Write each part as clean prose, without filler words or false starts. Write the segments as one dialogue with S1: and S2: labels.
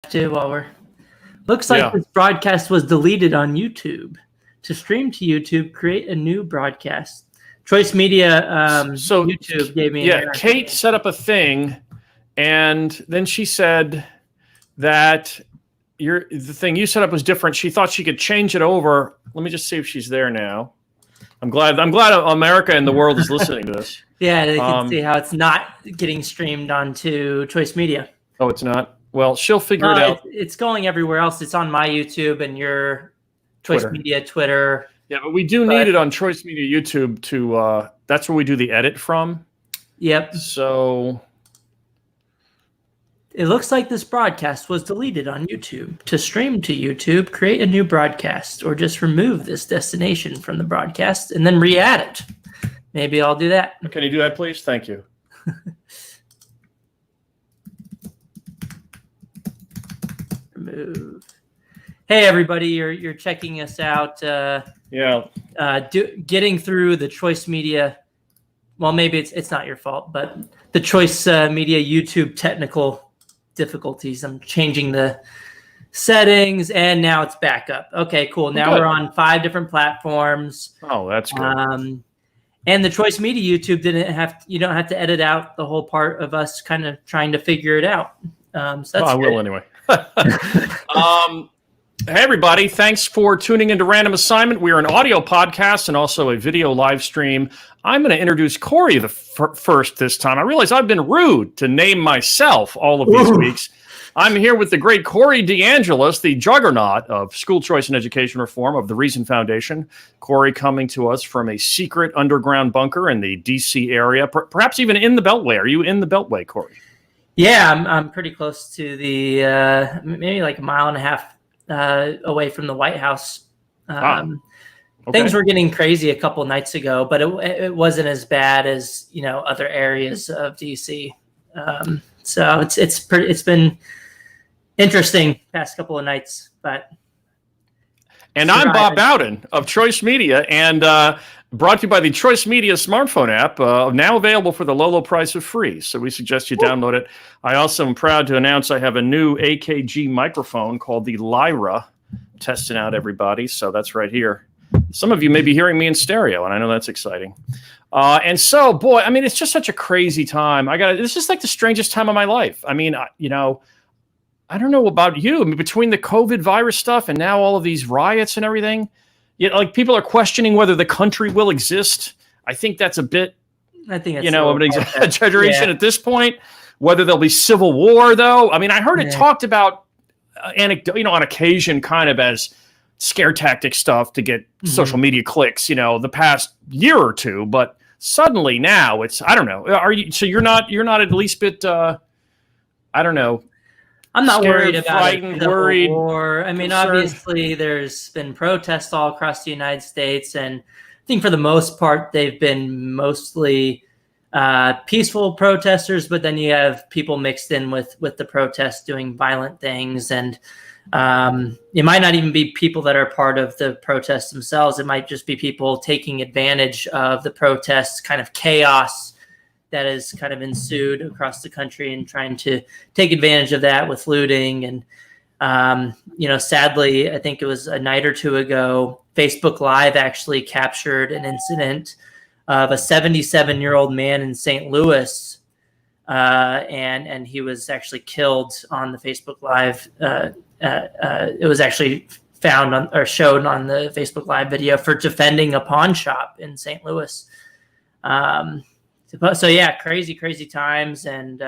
S1: To while we're looks like this broadcast was deleted on YouTube. To stream to YouTube, create a new broadcast. Choice Media,
S2: so
S1: YouTube gave me an error.
S2: Kate set up a thing, and then she said that the thing you set up was different. She thought she could change it over. Let me just see if she's there now. I'm glad America and the world is listening to this.
S1: Yeah, they can see how it's not getting streamed onto Choice Media.
S2: Oh, it's not? Well, she'll figure it out.
S1: It's going everywhere else. It's on my YouTube and your Choice Media Twitter.
S2: Yeah, but we do need it on Choice Media YouTube to that's where we do the edit from.
S1: Yep.
S2: So
S1: it looks like this broadcast was deleted on YouTube. To stream to YouTube, create a new broadcast or just remove this destination from the broadcast and then re-add it. Maybe I'll do that.
S2: Can you do that, please? Thank you.
S1: Remove. Hey everybody, you're checking us out. Getting through the Choice Media. Well, maybe it's not your fault, but the Choice Media YouTube technical difficulties. I'm changing the settings, and now it's back up. Okay, cool. Now we're on 5 different platforms.
S2: Oh, that's good.
S1: And the Choice Media YouTube you don't have to edit out the whole part of us kind of trying to figure it out. So that's
S2: I will anyway. Hey, everybody. Thanks for tuning into Random Assignment. We are an audio podcast and also a video live stream. I'm going to introduce Corey first this time. I realize I've been rude to name myself all of these weeks. I'm here with the great Corey DeAngelis, the juggernaut of school choice and education reform of the Reason Foundation. Corey coming to us from a secret underground bunker in the D.C. area, perhaps even in the Beltway. Are you in the Beltway, Corey?
S1: Yeah, I'm pretty close to the maybe like a mile and a half away from the White House. Things were getting crazy a couple nights ago, but it wasn't as bad as other areas of DC. So it's been interesting past couple of nights, but.
S2: And I'm Bob Bowden of Choice Media, and brought to you by the Choice Media smartphone app, now available for the low, low price of free. So we suggest you download it. I also am proud to announce I have a new AKG microphone called the Lyra, testing out everybody. So that's right here. Some of you may be hearing me in stereo, and I know that's exciting. And so, boy, I mean, it's just such a crazy time. This is like the strangest time of my life. I mean, I don't know about you. I mean, between the COVID virus stuff and now all of these riots and everything, like people are questioning whether the country will exist. I think that's a bit, an exaggeration at this point. Whether there'll be civil war, though. I mean, I heard it talked about, on occasion, kind of as scare tactic stuff to get social media clicks. The past year or two, but suddenly now it's I don't know. Are you? So you're not at least bit. I don't know.
S1: I'm not
S2: scared,
S1: worried about
S2: frightened, worried.
S1: War. I mean,
S2: concerned.
S1: Obviously, there's been protests all across the United States, and I think for the most part, they've been mostly peaceful protesters. But then you have people mixed in with the protests doing violent things, and it might not even be people that are part of the protests themselves. It might just be people taking advantage of the protests, kind of chaos that has kind of ensued across the country and trying to take advantage of that with looting. And, sadly, I think it was a night or two ago, Facebook Live actually captured an incident of a 77-year-old man in St. Louis. And he was actually killed on the Facebook Live. It was actually shown on the Facebook Live video for defending a pawn shop in St. Louis. So yeah, crazy times, and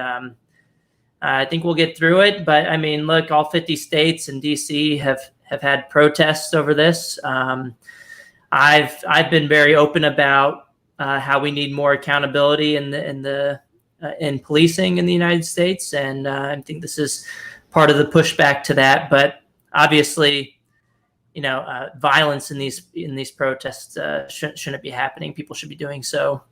S1: I think we'll get through it. But I mean, look, all 50 states and DC have had protests over this. I've been very open about how we need more accountability in policing in the United States, and I think this is part of the pushback to that. But obviously, violence in these protests shouldn't be happening. People should be doing so.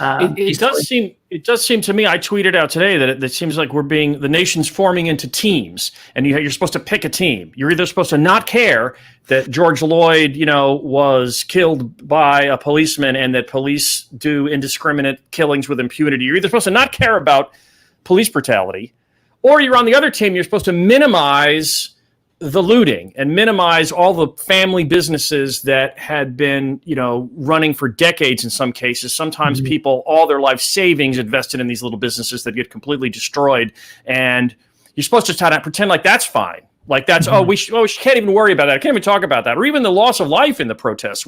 S2: It does seem to me, I tweeted out today that it seems like the nation's forming into teams, and you're supposed to pick a team. You're either supposed to not care that George Floyd, was killed by a policeman and that police do indiscriminate killings with impunity. You're either supposed to not care about police brutality, Or you're on the other team, you're supposed to minimize the looting and minimize all the family businesses that had been, running for decades in some cases. Sometimes people, all their life savings invested in these little businesses that get completely destroyed. And you're supposed to try to pretend like that's fine. Like that's, we can't even worry about that. I can't even talk about that. Or even the loss of life in the protests,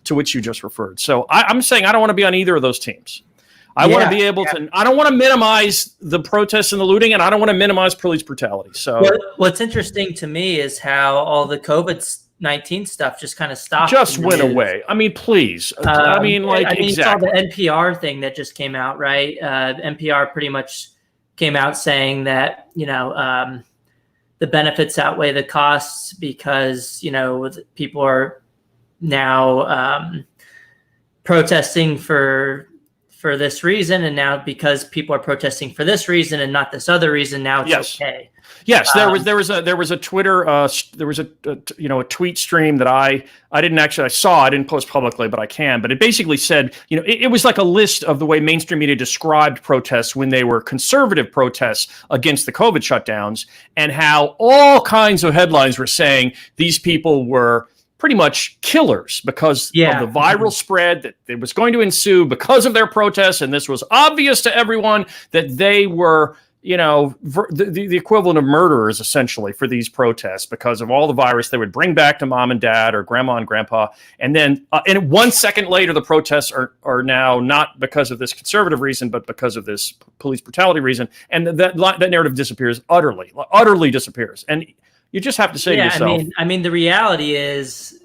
S2: to which you just referred. So I'm saying I don't want to be on either of those teams. I want to be able to. I don't want to minimize the protests and the looting, and I don't want to minimize police brutality. So,
S1: what's interesting to me is how all the COVID-19 stuff just kind of stopped.
S2: Just went away. I mean, please.
S1: Exactly.
S2: You
S1: saw the NPR thing that just came out, right? NPR pretty much came out saying that the benefits outweigh the costs because people are now protesting for this reason, and now because people are protesting for this reason and not this other reason, now it's okay.
S2: Yes, there was a Twitter there was a tweet stream that I saw. I didn't post publicly, but I can. But it basically said, it was like a list of the way mainstream media described protests when they were conservative protests against the COVID shutdowns, and how all kinds of headlines were saying these people were pretty much killers because of the viral spread that it was going to ensue because of their protests. And this was obvious to everyone that they were, the equivalent of murderers essentially for these protests because of all the virus they would bring back to mom and dad or grandma and grandpa. And then and 1 second later, the protests are now not because of this conservative reason, but because of this police brutality reason. And that narrative disappears utterly disappears. And you just have to say to yourself.
S1: I mean, the reality is,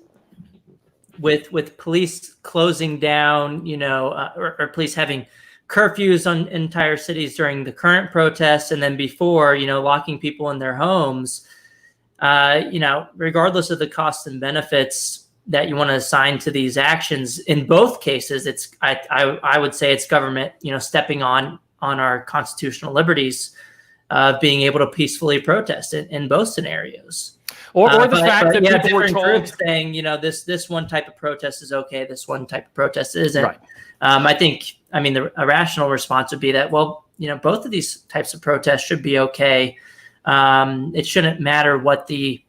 S1: with police closing down, or police having curfews on entire cities during the current protests, and then before, locking people in their homes, regardless of the costs and benefits that you want to assign to these actions, in both cases, it's I would say it's government, stepping on our constitutional liberties. Being able to peacefully protest in both scenarios,
S2: or the fact that people were told,
S1: groups saying, this one type of protest is okay, this one type of protest isn't.
S2: Right.
S1: A rational response would be that, well, both of these types of protests should be okay. It shouldn't matter what the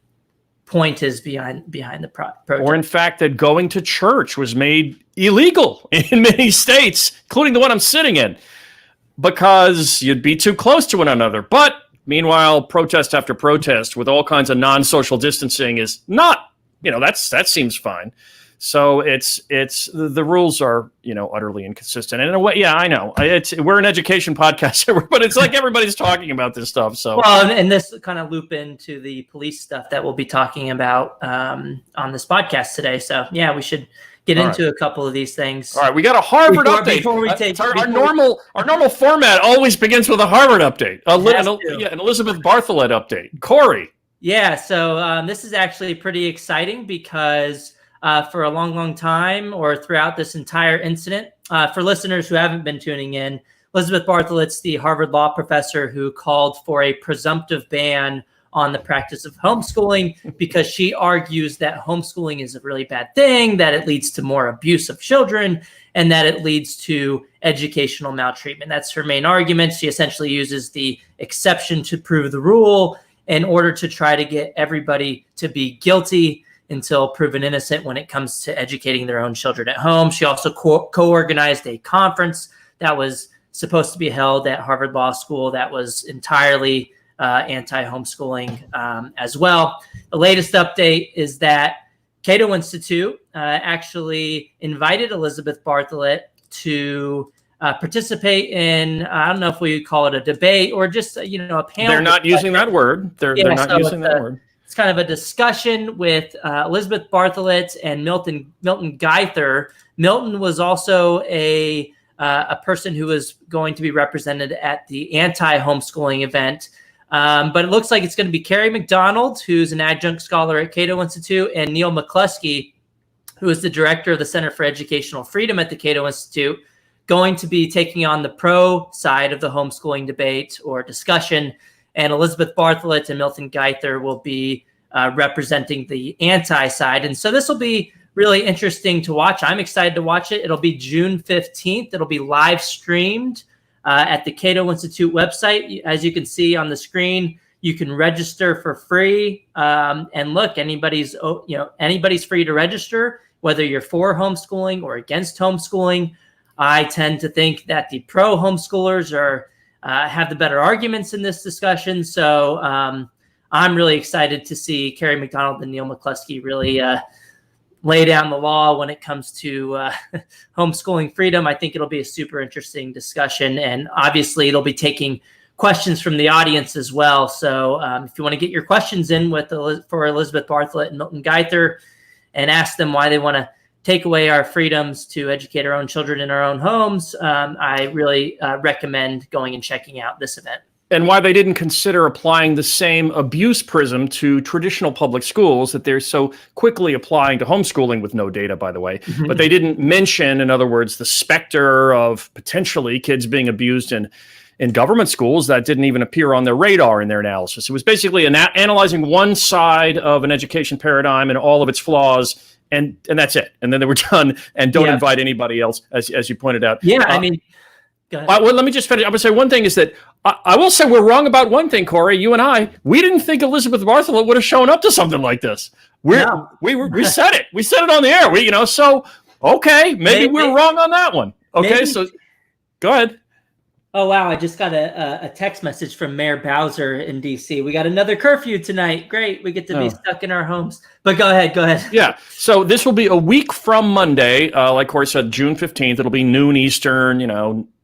S1: point is behind the protest.
S2: Or in fact, that going to church was made illegal in many states, including the one I'm sitting in, because you'd be too close to one another. But meanwhile, protest after protest with all kinds of non-social distancing is not, that seems fine. So it's the rules are, utterly inconsistent. And in a way, I know we're an education podcast, but it's like everybody's talking about this stuff. So
S1: and this kind of loop into the police stuff that we'll be talking about on this podcast today. So we should get into a couple of these things.
S2: All right, we got a Harvard update.
S1: Before we take
S2: our normal format always begins with a Harvard update. An Elizabeth Bartholet update. Corey.
S1: Yeah, so this is actually pretty exciting because for a long time, or throughout this entire incident, for listeners who haven't been tuning in, Elizabeth Bartholet's the Harvard law professor who called for a presumptive ban on the practice of homeschooling because she argues that homeschooling is a really bad thing, that it leads to more abuse of children, and that it leads to educational maltreatment. That's her main argument. She essentially uses the exception to prove the rule in order to try to get everybody to be guilty until proven innocent when it comes to educating their own children at home. She also co-organized a conference that was supposed to be held at Harvard Law School that was entirely anti-homeschooling as well. The latest update is that Cato Institute actually invited Elizabeth Bartholet to participate in, I don't know if we call it a debate or just, a panel.
S2: They're not using that word. They're not using that word.
S1: It's kind of a discussion with Elizabeth Bartholet and Milton Geither. Milton was also a person who was going to be represented at the anti-homeschooling event. But it looks like it's going to be Carrie McDonald, who's an adjunct scholar at Cato Institute, and Neil McCluskey, who is the director of the Center for Educational Freedom at the Cato Institute, going to be taking on the pro side of the homeschooling debate or discussion. And Elizabeth Bartholet and Milton Geither will be representing the anti side. And so this will be really interesting to watch. I'm excited to watch it. It'll be June 15th. It'll be live streamed at the Cato Institute website. As you can see on the screen, you can register for free. And look, anybody's free to register, whether you're for homeschooling or against homeschooling. I tend to think that the pro homeschoolers have the better arguments in this discussion. So I'm really excited to see Carrie McDonald and Neil McCluskey really lay down the law when it comes to homeschooling freedom. I think it'll be a super interesting discussion, and obviously they'll be taking questions from the audience as well. So if you want to get your questions in for Elizabeth Bartholet and Milton Geither and ask them why they want to take away our freedoms to educate our own children in our own homes, I really recommend going and checking out this event.
S2: And why they didn't consider applying the same abuse prism to traditional public schools that they're so quickly applying to homeschooling with no data, by the way. Mm-hmm. But they didn't mention, in other words, the specter of potentially kids being abused in government schools. That didn't even appear on their radar in their analysis. It was basically analyzing one side of an education paradigm and all of its flaws, and that's it. And then they were done, and don't invite anybody else, as you pointed out.
S1: Yeah, I mean, go ahead.
S2: Well, let me just finish. I would say one thing is that I will say we're wrong about one thing, Corey. You and we didn't think Elizabeth Bartholet would have shown up to something like this. We said it. We said it on the air. So okay, maybe we're wrong on that one. Okay, so go ahead.
S1: Oh, wow. I just got a text message from Mayor Bowser in D.C. We got another curfew tonight. Great. We get to be stuck in our homes. But go ahead.
S2: Yeah. So this will be a week from Monday. Like Corey said, June 15th. It'll be noon Eastern,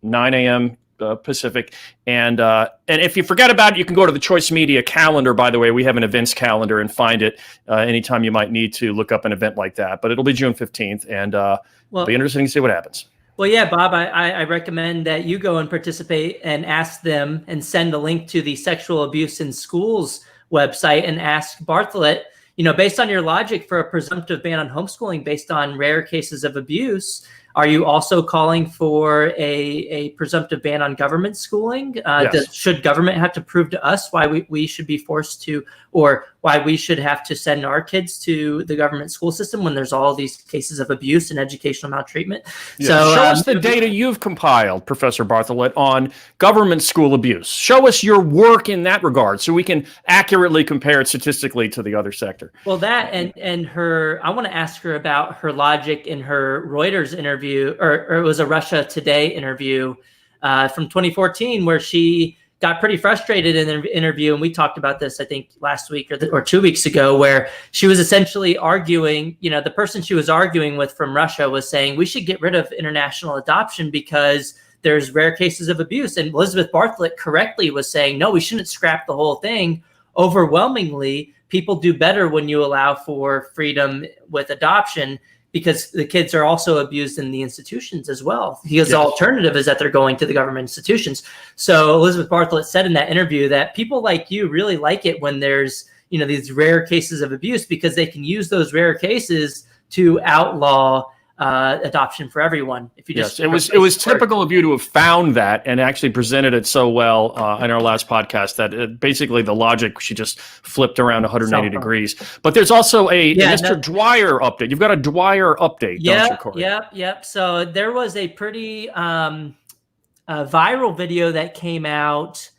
S2: 9 a.m. Pacific. And if you forget about it, you can go to the Choice Media calendar. By the way, we have an events calendar, and find it anytime you might need to look up an event like that. But it'll be June 15th. And it'll be interesting to see what happens.
S1: Well, yeah, Bob, I recommend that you go and participate and ask them and send a link to the Sexual Abuse in Schools website and ask Bartholet, based on your logic for a presumptive ban on homeschooling based on rare cases of abuse, are you also calling for a presumptive ban on government schooling?
S2: Yes.
S1: Should government have to prove to us why we should be forced to, or why we should have to send our kids to the government school system when there's all these cases of abuse and educational maltreatment?
S2: Yes. So show us the data you've compiled, Professor Bartholet, on government school abuse. Show us your work in that regard so we can accurately compare it statistically to the other sector.
S1: Well, that and her, I want to ask her about her logic in her Reuters interview, or it was a Russia Today interview from 2014, where she got pretty frustrated in an interview. And we talked about this, I think, last week or 2 weeks ago, where she was essentially arguing, the person she was arguing with from Russia was saying, we should get rid of international adoption because there's rare cases of abuse. And Elizabeth Bartholet correctly was saying, no, we shouldn't scrap the whole thing. Overwhelmingly, people do better when you allow for freedom with adoption, because the kids are also abused in the institutions as well. Because the alternative is that they're going to the government institutions. So Elizabeth Bartholet said in that interview that people like you really like it when there's, these rare cases of abuse, because they can use those rare cases to outlaw adoption for everyone. If you just
S2: it was typical of you to have found that and actually presented it so well in our last podcast that basically the logic, she just flipped around 180 degrees. But there's also a Mr. Dwyer update. You've got a Dwyer update, don't you, Corey?
S1: Yep. So there was a pretty viral video that came out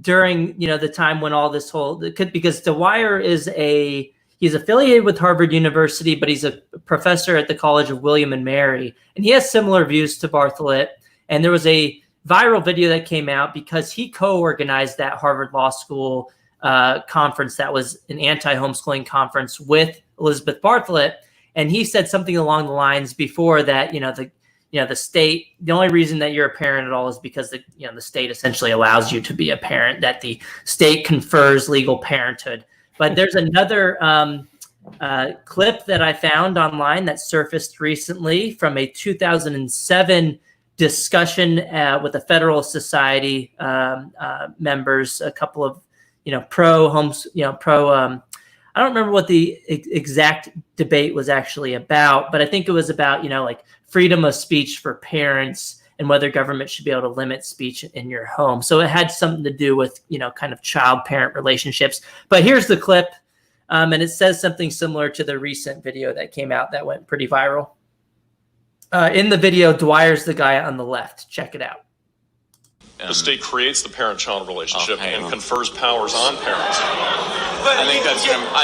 S1: during the time when all this because Dwyer is he's affiliated with Harvard University, but he's a professor at the College of William and Mary, and he has similar views to Bartholet. And there was a viral video that came out because he co-organized that Harvard Law School conference that was an anti-homeschooling conference with Elizabeth Bartholet, and he said something along the lines before that, the state, the only reason that you're a parent at all is because the state essentially allows you to be a parent, that the state confers legal parenthood. But there's another clip that I found online that surfaced recently from a 2007 discussion with the Federalist Society members, a couple of pro homes, I don't remember what the exact debate was actually about, but I think it was about like freedom of speech for parents and whether government should be able to limit speech in your home. So it had something to do with, kind of child-parent relationships. But here's the clip, and it says something similar to the recent video that came out that went pretty viral. In the video, Dwyer's the guy on the left. Check it out.
S3: The state creates the parent-child relationship and confers powers on parents.
S4: But I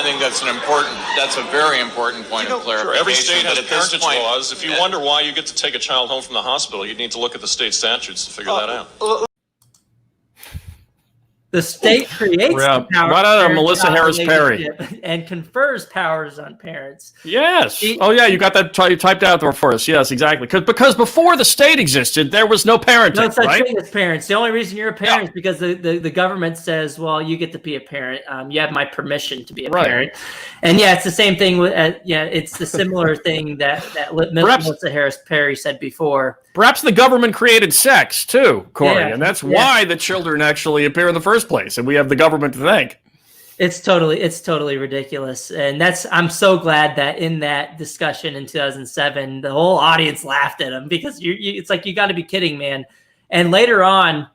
S4: think that's a very important point of clarification.
S3: Sure, every state has parentage laws. If you wonder why you get to take a child home from the hospital, you need to look at the state statutes to figure that out.
S1: The state creates the power
S2: right out of Melissa Harris Perry
S1: and confers powers on parents.
S2: Yes. Oh, yeah. You got that typed out there for us. Yes, exactly. Because before the state existed, there was no parenting.
S1: No such
S2: right?
S1: thing as parents. The only reason you're a parent is because the government says, well, you get to be a parent. You have my permission to be a parent. And yeah, it's the same thing with it's the similar thing that Melissa Harris Perry said before.
S2: Perhaps the government created sex too, Corey, and that's why the children actually appear in the first place, and we have the government to thank.
S1: It's totally ridiculous, and I'm so glad that in that discussion in 2007, the whole audience laughed at him because it's like, you got to be kidding, man. And later on,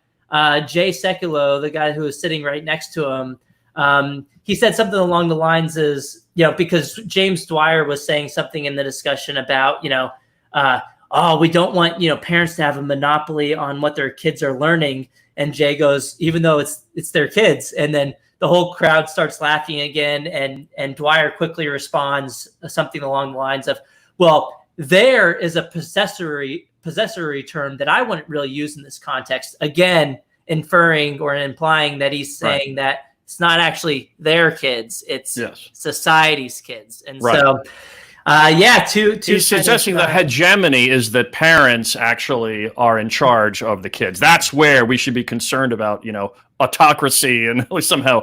S1: Jay Sekulow, the guy who was sitting right next to him, he said something along the lines is, because James Dwyer was saying something in the discussion about, we don't want, parents to have a monopoly on what their kids are learning. And Jay goes, even though it's their kids. And then the whole crowd starts laughing again. And Dwyer quickly responds something along the lines of, well, there is a possessory term that I wouldn't really use in this context. Again, inferring or implying that he's saying that it's not actually their kids, it's society's kids. And so he's
S2: suggesting that hegemony is that parents actually are in charge of the kids. That's where we should be concerned about, autocracy and somehow,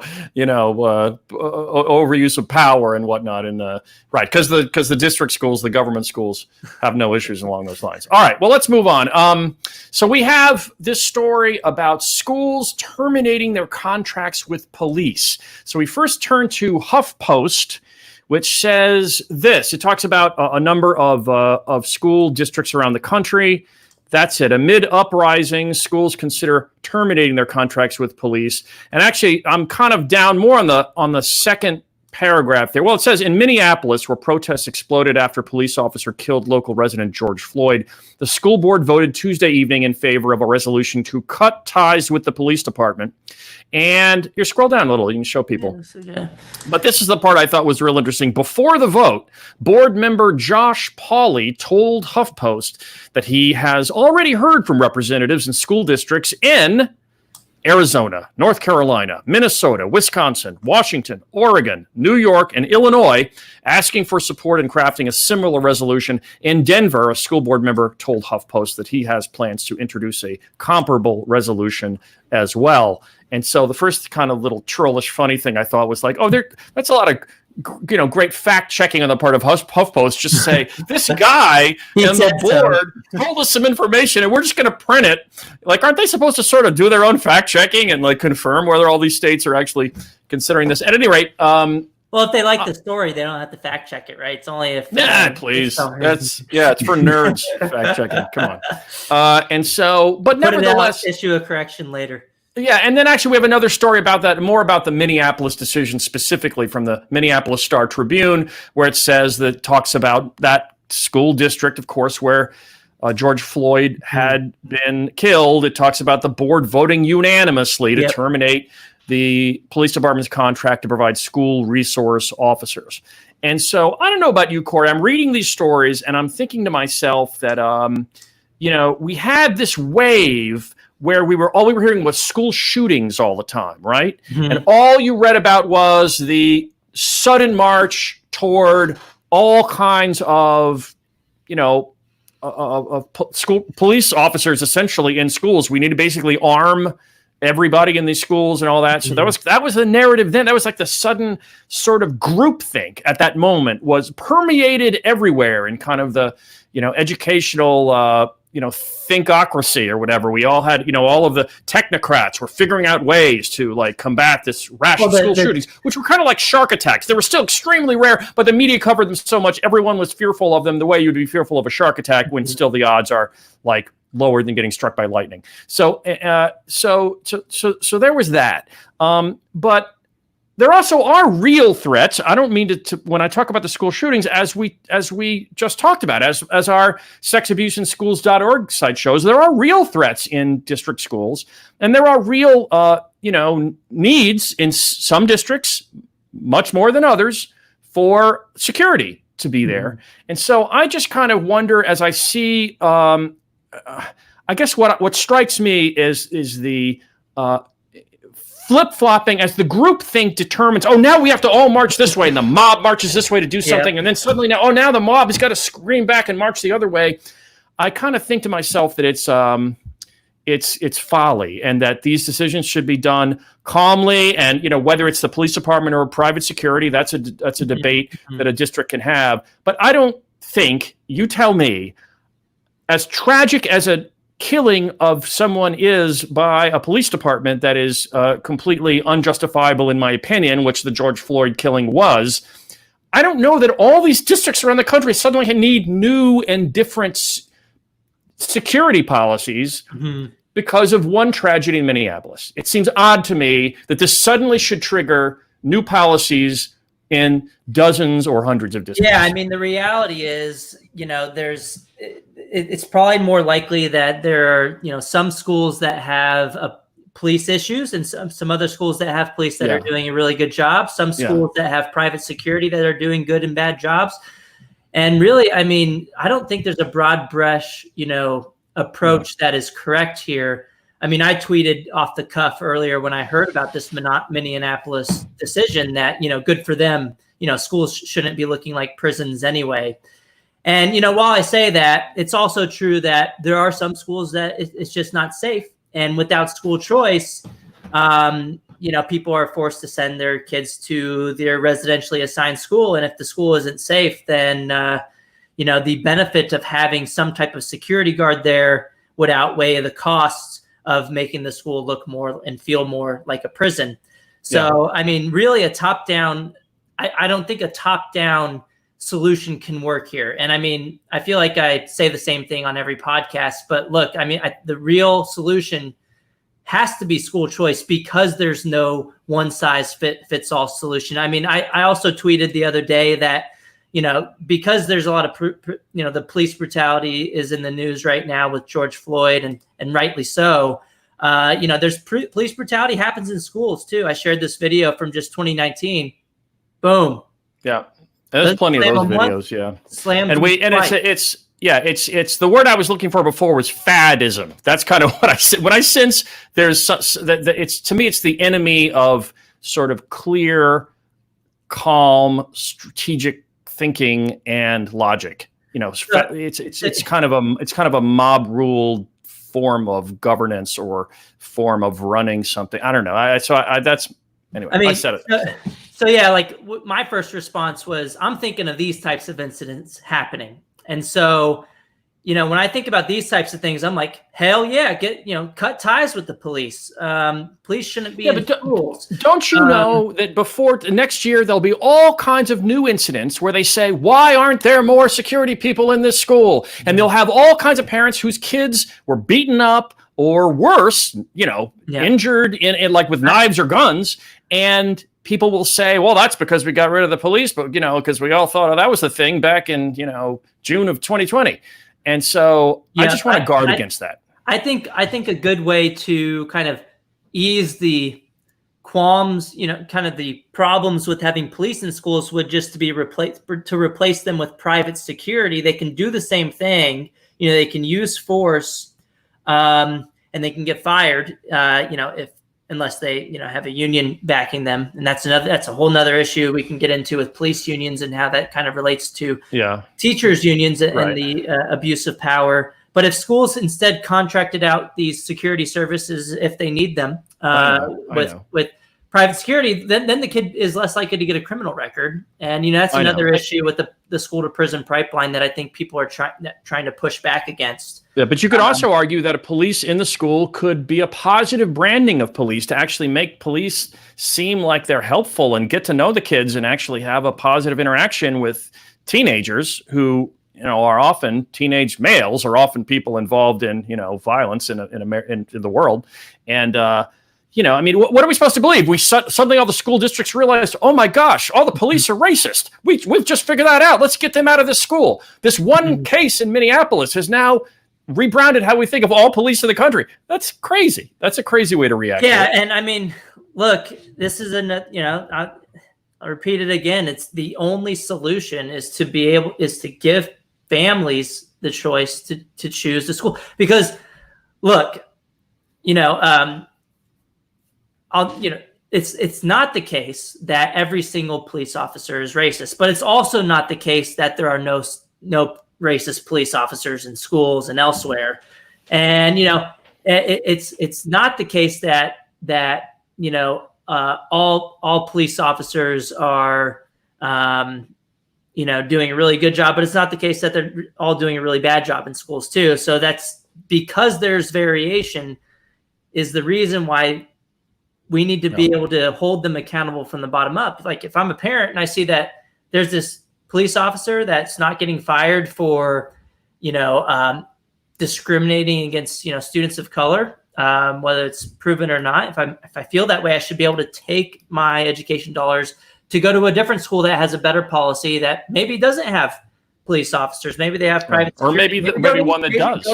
S2: overuse of power and whatnot. And because the district schools, the government schools, have no issues along those lines. All right, well, let's move on. So we have this story about schools terminating their contracts with police. So we first turn to HuffPost, which says this. It talks about a number of school districts around the country. That's it. Amid uprisings, schools consider terminating their contracts with police. And actually, I'm kind of down more on the second paragraph there. Well, it says in Minneapolis, where protests exploded after a police officer killed local resident George Floyd, the school board voted Tuesday evening in favor of a resolution to cut ties with the police department. And you scroll down a little, you can show people. But this is the part I thought was real interesting. Before the vote, board member Josh Pauley told HuffPost that he has already heard from representatives in school districts in Arizona, North Carolina, Minnesota, Wisconsin, Washington, Oregon, New York, and Illinois asking for support in crafting a similar resolution. In Denver, a school board member told HuffPost that he has plans to introduce a comparable resolution as well. And so the first kind of little trollish funny thing I thought was like, that's a lot of great fact checking on the part of HuffPost. Just say this guy and the board told us some information, and we're just going to print it. Like, aren't they supposed to sort of do their own fact checking and confirm whether all these states are actually considering this? At any rate,
S1: well, if they like the story, they don't have to fact check it, right? It's only if
S2: please. It's for nerds. Fact checking. Come on. And so, but nevertheless,
S1: issue a correction later.
S2: Yeah, and then actually we have another story about that, more about the Minneapolis decision specifically from the Minneapolis Star-Tribune, where it says that talks about that school district, of course, where George Floyd had been killed. It talks about the board voting unanimously to terminate the police department's contract to provide school resource officers. And so I don't know about you, Corey. I'm reading these stories and I'm thinking to myself that, we had this wave where all we were hearing was school shootings all the time, right? Mm-hmm. And all you read about was the sudden march toward all kinds of, school police officers essentially in schools. We need to basically arm everybody in these schools and all that. So that was the narrative then. That was like the sudden sort of groupthink at that moment was permeated everywhere in kind of the, educational, thinkocracy or whatever. We all had, all of the technocrats were figuring out ways to combat this rash of school shootings, which were kind of like shark attacks. They were still extremely rare, but the media covered them so much. Everyone was fearful of them the way you'd be fearful of a shark attack when still the odds are lower than getting struck by lightning. So there was that. But there also are real threats. I don't mean to when I talk about the school shootings, as we just talked about, as our sexabuseInschools.org site shows, there are real threats in district schools, and there are real needs in some districts, much more than others, for security to be there. And so I just kind of wonder, as I see, I guess what strikes me is the flip-flopping as the groupthink determines, oh, now we have to all march this way, and the mob marches this way to do something, and then suddenly now the mob has got to scream back and march the other way. I kind of think to myself that it's folly, and that these decisions should be done calmly, and whether it's the police department or private security, that's a debate that a district can have. But I don't think, you tell me, as tragic as a killing of someone is by a police department that is completely unjustifiable, in my opinion, which the George Floyd killing was, I don't know that all these districts around the country suddenly need new and different security policies because of one tragedy in Minneapolis. It seems odd to me that this suddenly should trigger new policies in dozens or hundreds of districts.
S1: Yeah, I mean, the reality is, it's probably more likely that there are, some schools that have police issues, and some other schools that have police that are doing a really good job. Some schools that have private security that are doing good and bad jobs. And really, I mean, I don't think there's a broad brush, approach that is correct here. I mean, I tweeted off the cuff earlier when I heard about this Minneapolis decision that, good for them. Schools shouldn't be looking like prisons anyway. And, while I say that, it's also true that there are some schools that it's just not safe. And without school choice, people are forced to send their kids to their residentially assigned school. And if the school isn't safe, then, the benefit of having some type of security guard there would outweigh the costs of making the school look more and feel more like a prison. So, I mean, really a top-down, I don't think a top-down solution can work here. And I mean, I feel like I say the same thing on every podcast, but look, I mean, the real solution has to be school choice, because there's no one size fits all solution. I mean, I also tweeted the other day that, because there's a lot of, the police brutality is in the news right now with George Floyd, and rightly so. There's police brutality happens in schools too. I shared this video from just 2019. Boom. Yeah.
S2: There's plenty of those videos. Yeah.
S1: Slam.
S2: And it's the word I was looking for before was faddism. That's kind of what I said. When I sense there's it's, to me, it's the enemy of sort of clear, calm, strategic thinking and logic. It's kind of a mob ruled form of governance or form of running something. I don't know. Anyway, I said it.
S1: So yeah, like my first response was, I'm thinking of these types of incidents happening. And so, when I think about these types of things, I'm like, hell yeah, cut ties with the police. Police shouldn't be in schools.
S2: Don't you know that before next year, there'll be all kinds of new incidents where they say, why aren't there more security people in this school? And they'll have all kinds of parents whose kids were beaten up or worse, injured in like with knives or guns. And people will say, well, that's because we got rid of the police, but, because we all thought that was the thing back in, June of 2020. And so I just want to guard against that.
S1: I think a good way to kind of ease the qualms, kind of the problems with having police in schools would just to replace them with private security. They can do the same thing. They can use force, and they can get fired, unless they, have a union backing them. And that's a whole nother issue we can get into with police unions and how that kind of relates to teachers unions and the abuse of power. But if schools instead contracted out these security services, if they need them, with private security, then the kid is less likely to get a criminal record. And, that's another issue with the school to prison pipeline that I think people are trying to push back against.
S2: Yeah, but you could also argue that a police in the school could be a positive branding of police to actually make police seem like they're helpful and get to know the kids and actually have a positive interaction with teenagers who, are often teenage males, are often people involved in, violence in the world. And, I mean, what are we supposed to believe? Suddenly all the school districts realized, oh my gosh, all the police are racist. We've just figured that out. Let's get them out of this school. This one case in Minneapolis has now rebranded how we think of all police in the country. That's crazy. That's a crazy way to react.
S1: Yeah, and I mean, look, this is I'll repeat it again. It's the only solution is to give families the choice to choose the school, because look, it's not the case that every single police officer is racist, but it's also not the case that there are no racist police officers in schools and elsewhere. And it's not the case that all police officers are doing a really good job, but it's not the case that they're all doing a really bad job in schools too. So that's because there's variation is the reason why we need to be able to hold them accountable from the bottom up. Like if I'm a parent and I see that there's this police officer that's not getting fired for, discriminating against, students of color, whether it's proven or not, if I feel that way, I should be able to take my education dollars to go to a different school that has a better policy that maybe doesn't have police officers. Maybe they have private,
S2: or maybe one that does,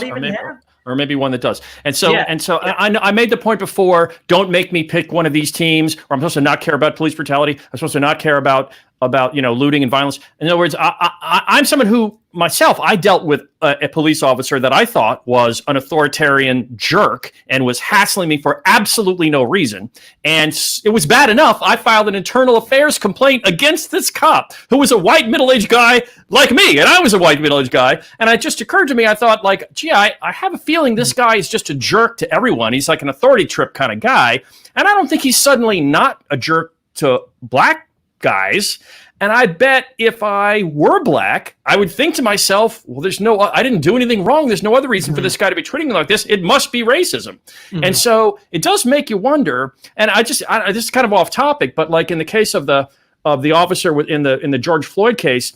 S2: or maybe one that does. And so, I made the point before, don't make me pick one of these teams, or I'm supposed to not care about police brutality. I'm supposed to not care about looting and violence. In other words, I'm someone who myself, I dealt with a police officer that I thought was an authoritarian jerk and was hassling me for absolutely no reason. And it was bad enough. I filed an internal affairs complaint against this cop who was a white middle-aged guy like me. And I was a white middle-aged guy. And it just occurred to me, I thought gee, I have a feeling this guy is just a jerk to everyone. He's like an authority trip kind of guy. And I don't think he's suddenly not a jerk to black guys. And I bet if I were black, I would think to myself, well, I didn't do anything wrong. There's no other reason for this guy to be treating me like this. It must be racism. And so it does make you wonder. And this is kind of off topic, but like in the case of the officer in the George Floyd case,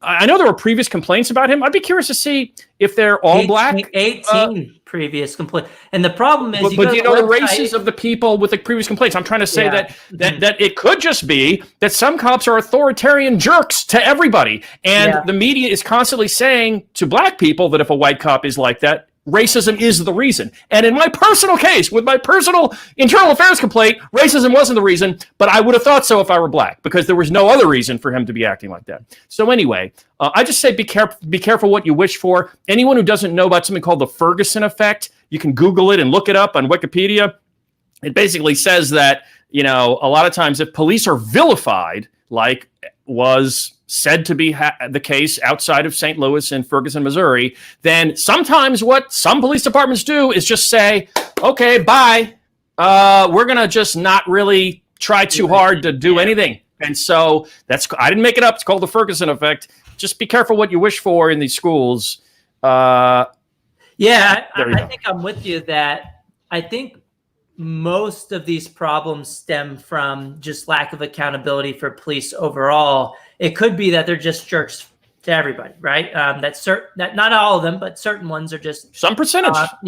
S2: I know there were previous complaints about him. I'd be curious to see if they're all black.
S1: 18 previous complaints. And the problem is,
S2: but the races of the people with the previous complaints. I'm trying to say that it could just be that some cops are authoritarian jerks to everybody. And the media is constantly saying to black people that if a white cop is like that, racism is the reason. And in my personal case, with my personal internal affairs complaint, racism wasn't the reason, but I would have thought so if I were black, because there was no other reason for him to be acting like that. So anyway, I just say be careful what you wish for. Anyone who doesn't know about something called the Ferguson effect, you can Google it and look it up on Wikipedia. It basically says that, a lot of times if police are vilified, like was said to be the case outside of St. Louis and Ferguson, Missouri, then sometimes what some police departments do is just say, okay, bye. We're going to just not really try too hard to do anything. And so I didn't make it up. It's called the Ferguson effect. Just be careful what you wish for in these schools.
S1: I think I'm with you that I think most of these problems stem from just lack of accountability for police overall. It could be that they're just jerks to everybody, right? That not all of them, but certain ones are just
S2: some percentage.
S1: But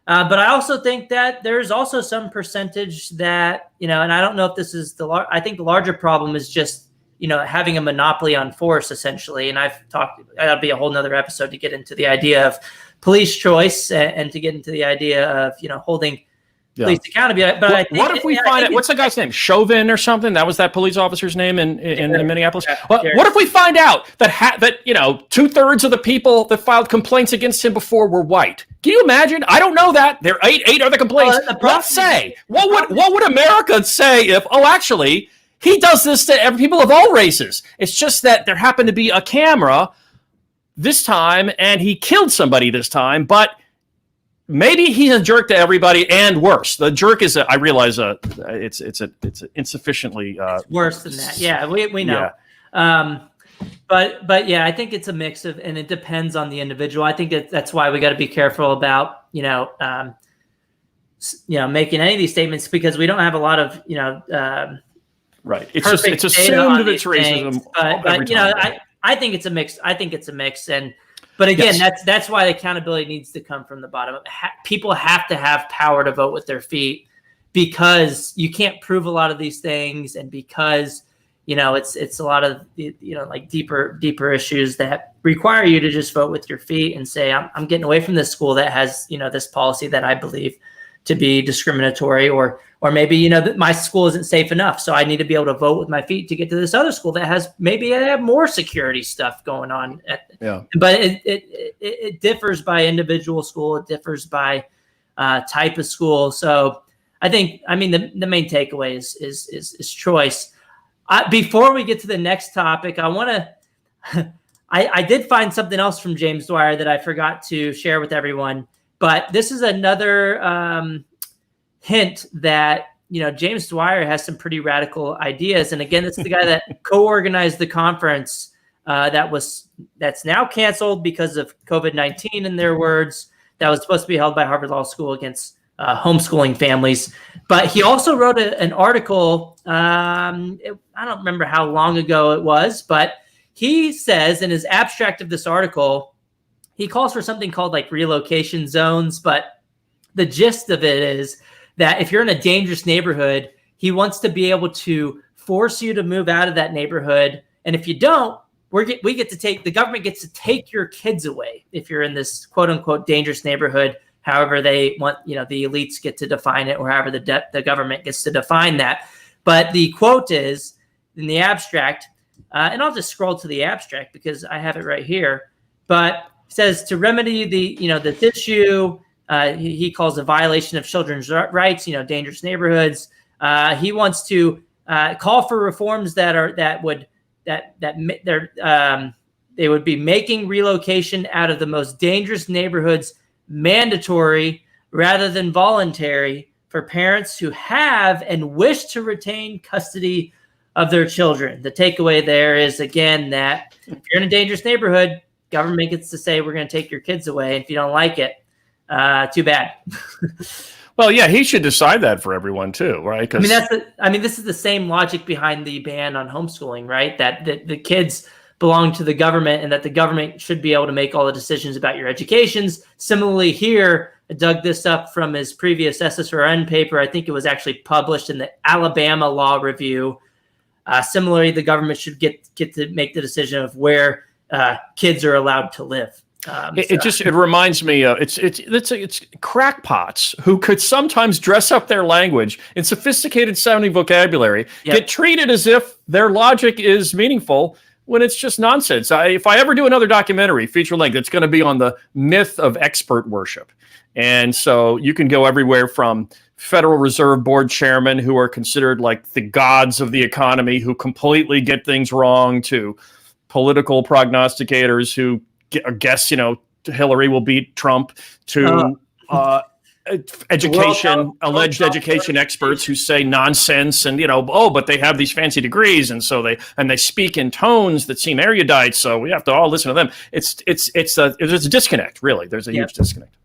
S1: I also think that there's also some percentage that and I don't know if this is I think the larger problem is just having a monopoly on force, essentially. And that'll be a whole nother episode to get into the idea of police choice and to get into the idea of holding police accountability. But
S2: what if we find out, what's the guy's name? Chauvin or something? That was that police officer's name in Minneapolis. What if we find out that 2/3 of the people that filed complaints against him before were white? Can you imagine? I don't know that. There are eight other complaints. Let's say, what would America say if, actually, he does this to people of all races? It's just that there happened to be a camera this time and he killed somebody this time, but maybe he's a jerk to everybody and worse. The jerk is, I realize, it's insufficiently
S1: it's worse than that. Yeah, we know. Yeah. But yeah, I think it's a mix of, and it depends on the individual. I think that's why we got to be careful about making any of these statements, because we don't have a lot of
S2: right. It's assumed that it's racism.
S1: But I think it's a mix. But again, that's why accountability needs to come from the bottom. People have to have power to vote with their feet, because you can't prove a lot of these things, and because it's a lot of like deeper issues that require you to just vote with your feet and say, I'm getting away from this school that has this policy that I believe to be discriminatory, or maybe that my school isn't safe enough, so I need to be able to vote with my feet to get to this other school that has maybe have more security stuff going on. But it differs by individual school. It differs by type of school. So I think the main takeaway is choice. Before we get to the next topic, I want to. I did find something else from James Dwyer that I forgot to share with everyone. But this is another hint that James Dwyer has some pretty radical ideas. And again, this is the guy that co-organized the conference that's now canceled because of COVID-19, in their words, that was supposed to be held by Harvard Law School against homeschooling families. But he also wrote an article. I don't remember how long ago it was, but he says in his abstract of this article, he calls for something called like relocation zones, but the gist of it is that if you're in a dangerous neighborhood, he wants to be able to force you to move out of that neighborhood. And if you don't, the government gets to take your kids away if you're in this quote unquote dangerous neighborhood, however they want, the elites get to define it, or however the government gets to define that. But the quote is in the abstract, and I'll just scroll to the abstract because I have it right here, but says to remedy this issue, he calls a violation of children's rights, dangerous neighborhoods. He wants to call for reforms they would be making relocation out of the most dangerous neighborhoods mandatory rather than voluntary for parents who have and wish to retain custody of their children. The takeaway there is, again, that if you're in a dangerous neighborhood, government gets to say, we're going to take your kids away. And if you don't like it, too bad.
S2: Well, yeah, he should decide that for everyone too, right?
S1: This is the same logic behind the ban on homeschooling, right? That the kids belong to the government, and that the government should be able to make all the decisions about your educations. Similarly here, I dug this up from his previous SSRN paper. I think it was actually published in the Alabama Law Review. Similarly, the government should get to make the decision of where kids are allowed to live.
S2: It reminds me it's crackpots who could sometimes dress up their language in sophisticated sounding vocabulary, get treated as if their logic is meaningful when it's just nonsense. If I ever do another documentary feature length, it's going to be on the myth of expert worship. And so you can go everywhere from Federal Reserve Board chairmen who are considered like the gods of the economy, who completely get things wrong, to political prognosticators who guess, Hillary will beat Trump, to alleged education experts who say nonsense and, but they have these fancy degrees. And so they speak in tones that seem erudite. So we have to all listen to them. There's a disconnect, really. There's a huge disconnect.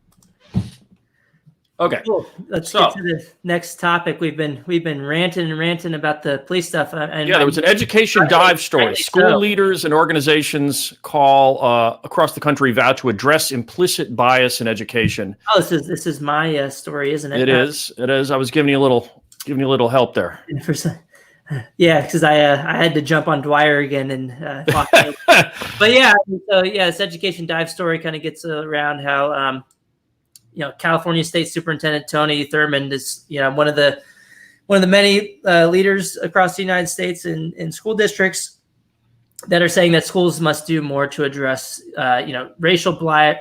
S2: Okay.
S1: Cool. Let's get to the next topic. We've been ranting about the police stuff.
S2: There was an education dive story. School leaders and organizations across the country vow to address implicit bias in education.
S1: Oh, this is my story, isn't it?
S2: It is. I was giving you a little help there.
S1: Yeah, because I had to jump on Dwyer again and talk. But this education dive story kind of gets around how. California State Superintendent Tony Thurmond is, one of the many leaders across the United States in school districts that are saying that schools must do more to address, racial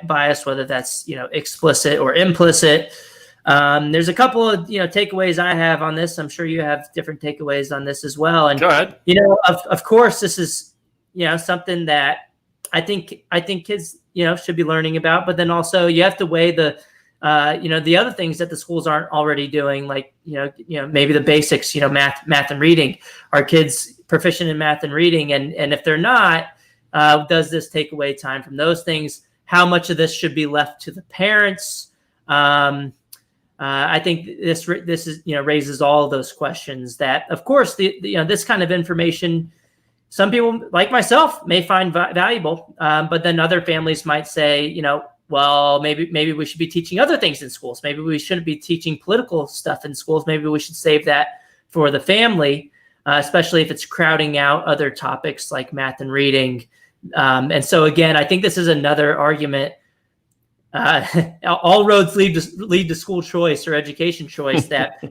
S1: bias, whether that's, explicit or implicit. There's a couple of, takeaways I have on this. I'm sure you have different takeaways on this as well. And,
S2: go ahead.
S1: Of course, this is, something that I think kids, should be learning about, but then also you have to weigh the other things that the schools aren't already doing, like, maybe the basics, math and reading. Are kids proficient in math and reading? And if they're not, does this take away time from those things? How much of this should be left to the parents? I think this is, raises all of those questions that, of course, this kind of information, some people like myself may find valuable, but then other families might say, well, maybe we should be teaching other things in schools. Maybe we shouldn't be teaching political stuff in schools. Maybe we should save that for the family, especially if it's crowding out other topics like math and reading. And so again, I think this is another argument. All roads lead to school choice or education choice, that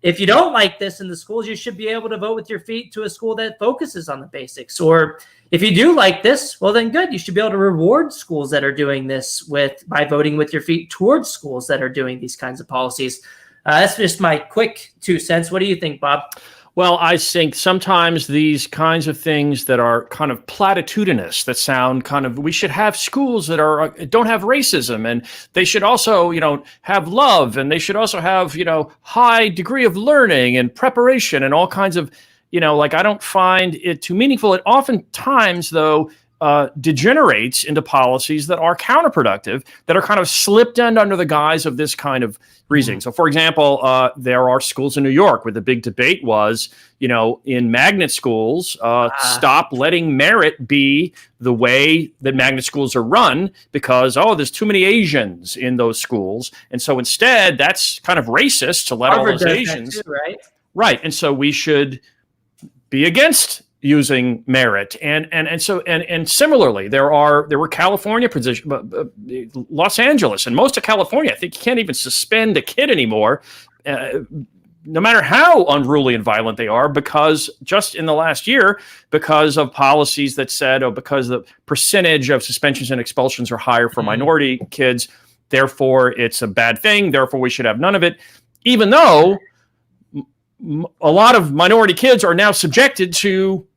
S1: if you don't like this in the schools, you should be able to vote with your feet to a school that focuses on the basics. Or if you do like this, well, then good. You should be able to reward schools that are doing this by voting with your feet towards schools that are doing these kinds of policies. That's just my quick 2 cents. What do you think, Bob?
S2: Well, I think sometimes these kinds of things that are kind of platitudinous, that sound kind of, we should have schools that don't have racism, and they should also, have love, and they should also have, high degree of learning and preparation and all kinds of, I don't find it too meaningful. It oftentimes, though, degenerates into policies that are counterproductive, that are kind of slipped in under the guise of this kind of reasoning. So, for example, there are schools in New York where the big debate was, in magnet schools, stop letting merit be the way that magnet schools are run, because, there's too many Asians in those schools. And so instead, that's kind of racist to let
S1: Harvard
S2: all those Asians.
S1: Too, right?
S2: Right. And so we should be against using merit, and similarly, there were California position, Los Angeles, and most of California. I think you can't even suspend a kid anymore, no matter how unruly and violent they are, because just in the last year, because of policies that said, because the percentage of suspensions and expulsions are higher for minority kids, therefore it's a bad thing. Therefore, we should have none of it, even though a lot of minority kids are now subjected to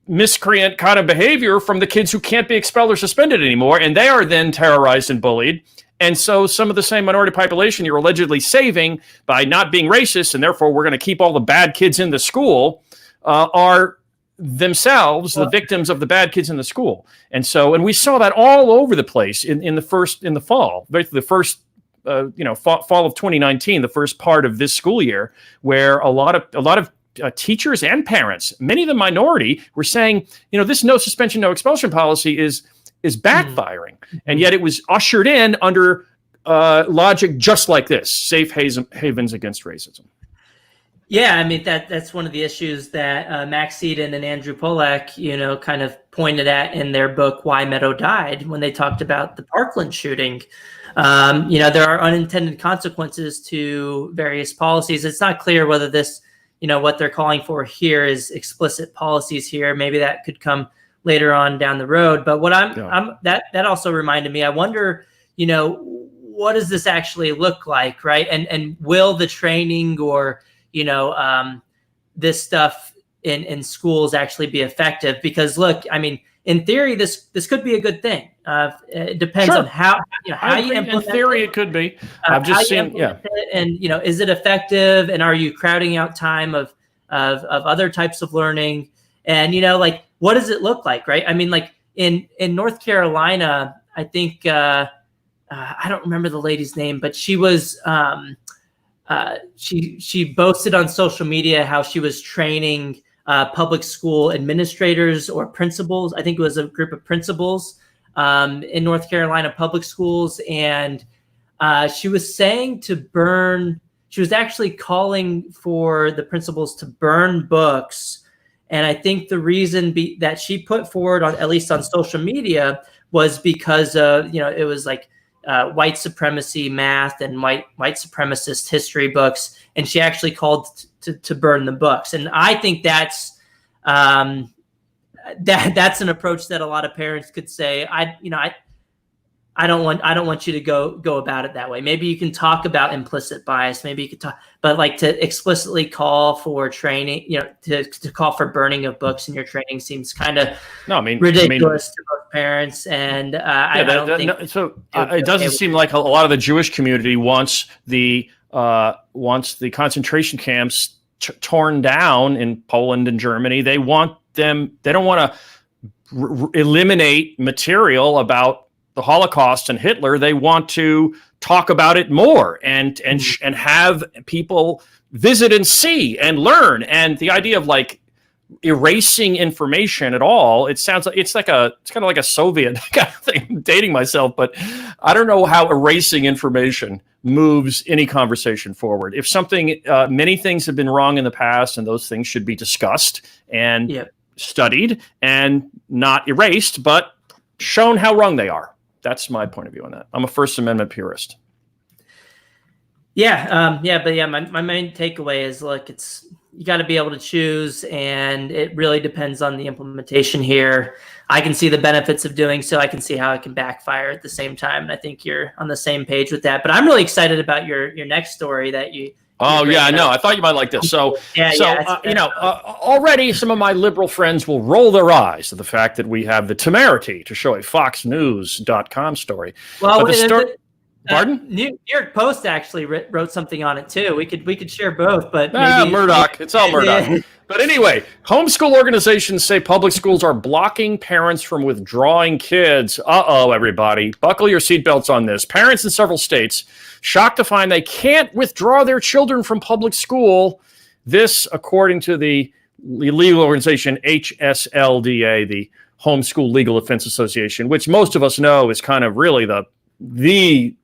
S2: miscreant kind of behavior from the kids who can't be expelled or suspended anymore, and they are then terrorized and bullied. And so some of the same minority population you're allegedly saving by not being racist, and therefore we're going to keep all the bad kids in the school, are themselves the victims of the bad kids in the school. And we saw that all over the place in the fall, the first fall of 2019, the first part of this school year, where a lot of teachers and parents, many of the minority, were saying, this no suspension, no expulsion policy is backfiring. And yet it was ushered in under logic just like this: safe havens against racism.
S1: Yeah, I mean, that's one of the issues that Max Eden and Andrew Pollack, kind of pointed at in their book, Why Meadow Died, when they talked about the Parkland shooting. There are unintended consequences to various policies. It's not clear whether this, what they're calling for here is explicit policies here. Maybe that could come later on down the road. But what that also reminded me, I wonder, what does this actually look like, right? And will the training or, this stuff in schools actually be effective? Because look, I mean, in theory, this could be a good thing. It depends on how you implement it.
S2: In theory, it could be. I've just seen,
S1: and is it effective? And are you crowding out time of other types of learning? And what does it look like, right? I mean, like in North Carolina, I think I don't remember the lady's name, but she was she boasted on social media how she was training public school administrators or principals. I think it was a group of principals in North Carolina public schools. And she was saying she was actually calling for the principals to burn books. And I think the reason that she put forward, at least on social media, was because it was like white supremacy math and white supremacist history books. And she actually called to burn the books. And I think that's an approach that a lot of parents could say, I don't want you to go about it that way. Maybe you can talk about implicit bias. Maybe you could talk, but like to explicitly call for training, to call for burning of books in your training seems kind of ridiculous to most parents. And I don't think.
S2: It doesn't seem like a lot of the Jewish community wants the concentration camps torn down in Poland and Germany. They want them. They don't want to eliminate material about the Holocaust and Hitler. They want to talk about it more and have people visit and see and learn. And the idea of like erasing information at all. It sounds like it's kind of like a Soviet kind of thing. I'm dating myself, but I don't know how erasing information moves any conversation forward. If something, many things have been wrong in the past, and those things should be discussed and studied and not erased, but shown how wrong they are. That's my point of view on that. I'm a First Amendment purist.
S1: My main takeaway is, look, you got to be able to choose, and it really depends on the implementation here. I can see the benefits of doing so. I can see how it can backfire at the same time, and I think you're on the same page with that. But I'm really excited about your next story that you.
S2: Oh yeah, I know. I thought you might like this. So already some of my liberal friends will roll their eyes at the fact that we have the temerity to show a FoxNews.com story.
S1: Well,
S2: pardon?
S1: New York Post actually wrote something on it too. We could share both, but maybe
S2: Murdoch. It's all Murdoch. But anyway, homeschool organizations say public schools are blocking parents from withdrawing kids. Everybody, buckle your seatbelts on this. Parents in several states shocked to find they can't withdraw their children from public school. This, according to the legal organization HSLDA, the Homeschool Legal Defense Association, which most of us know is kind of really the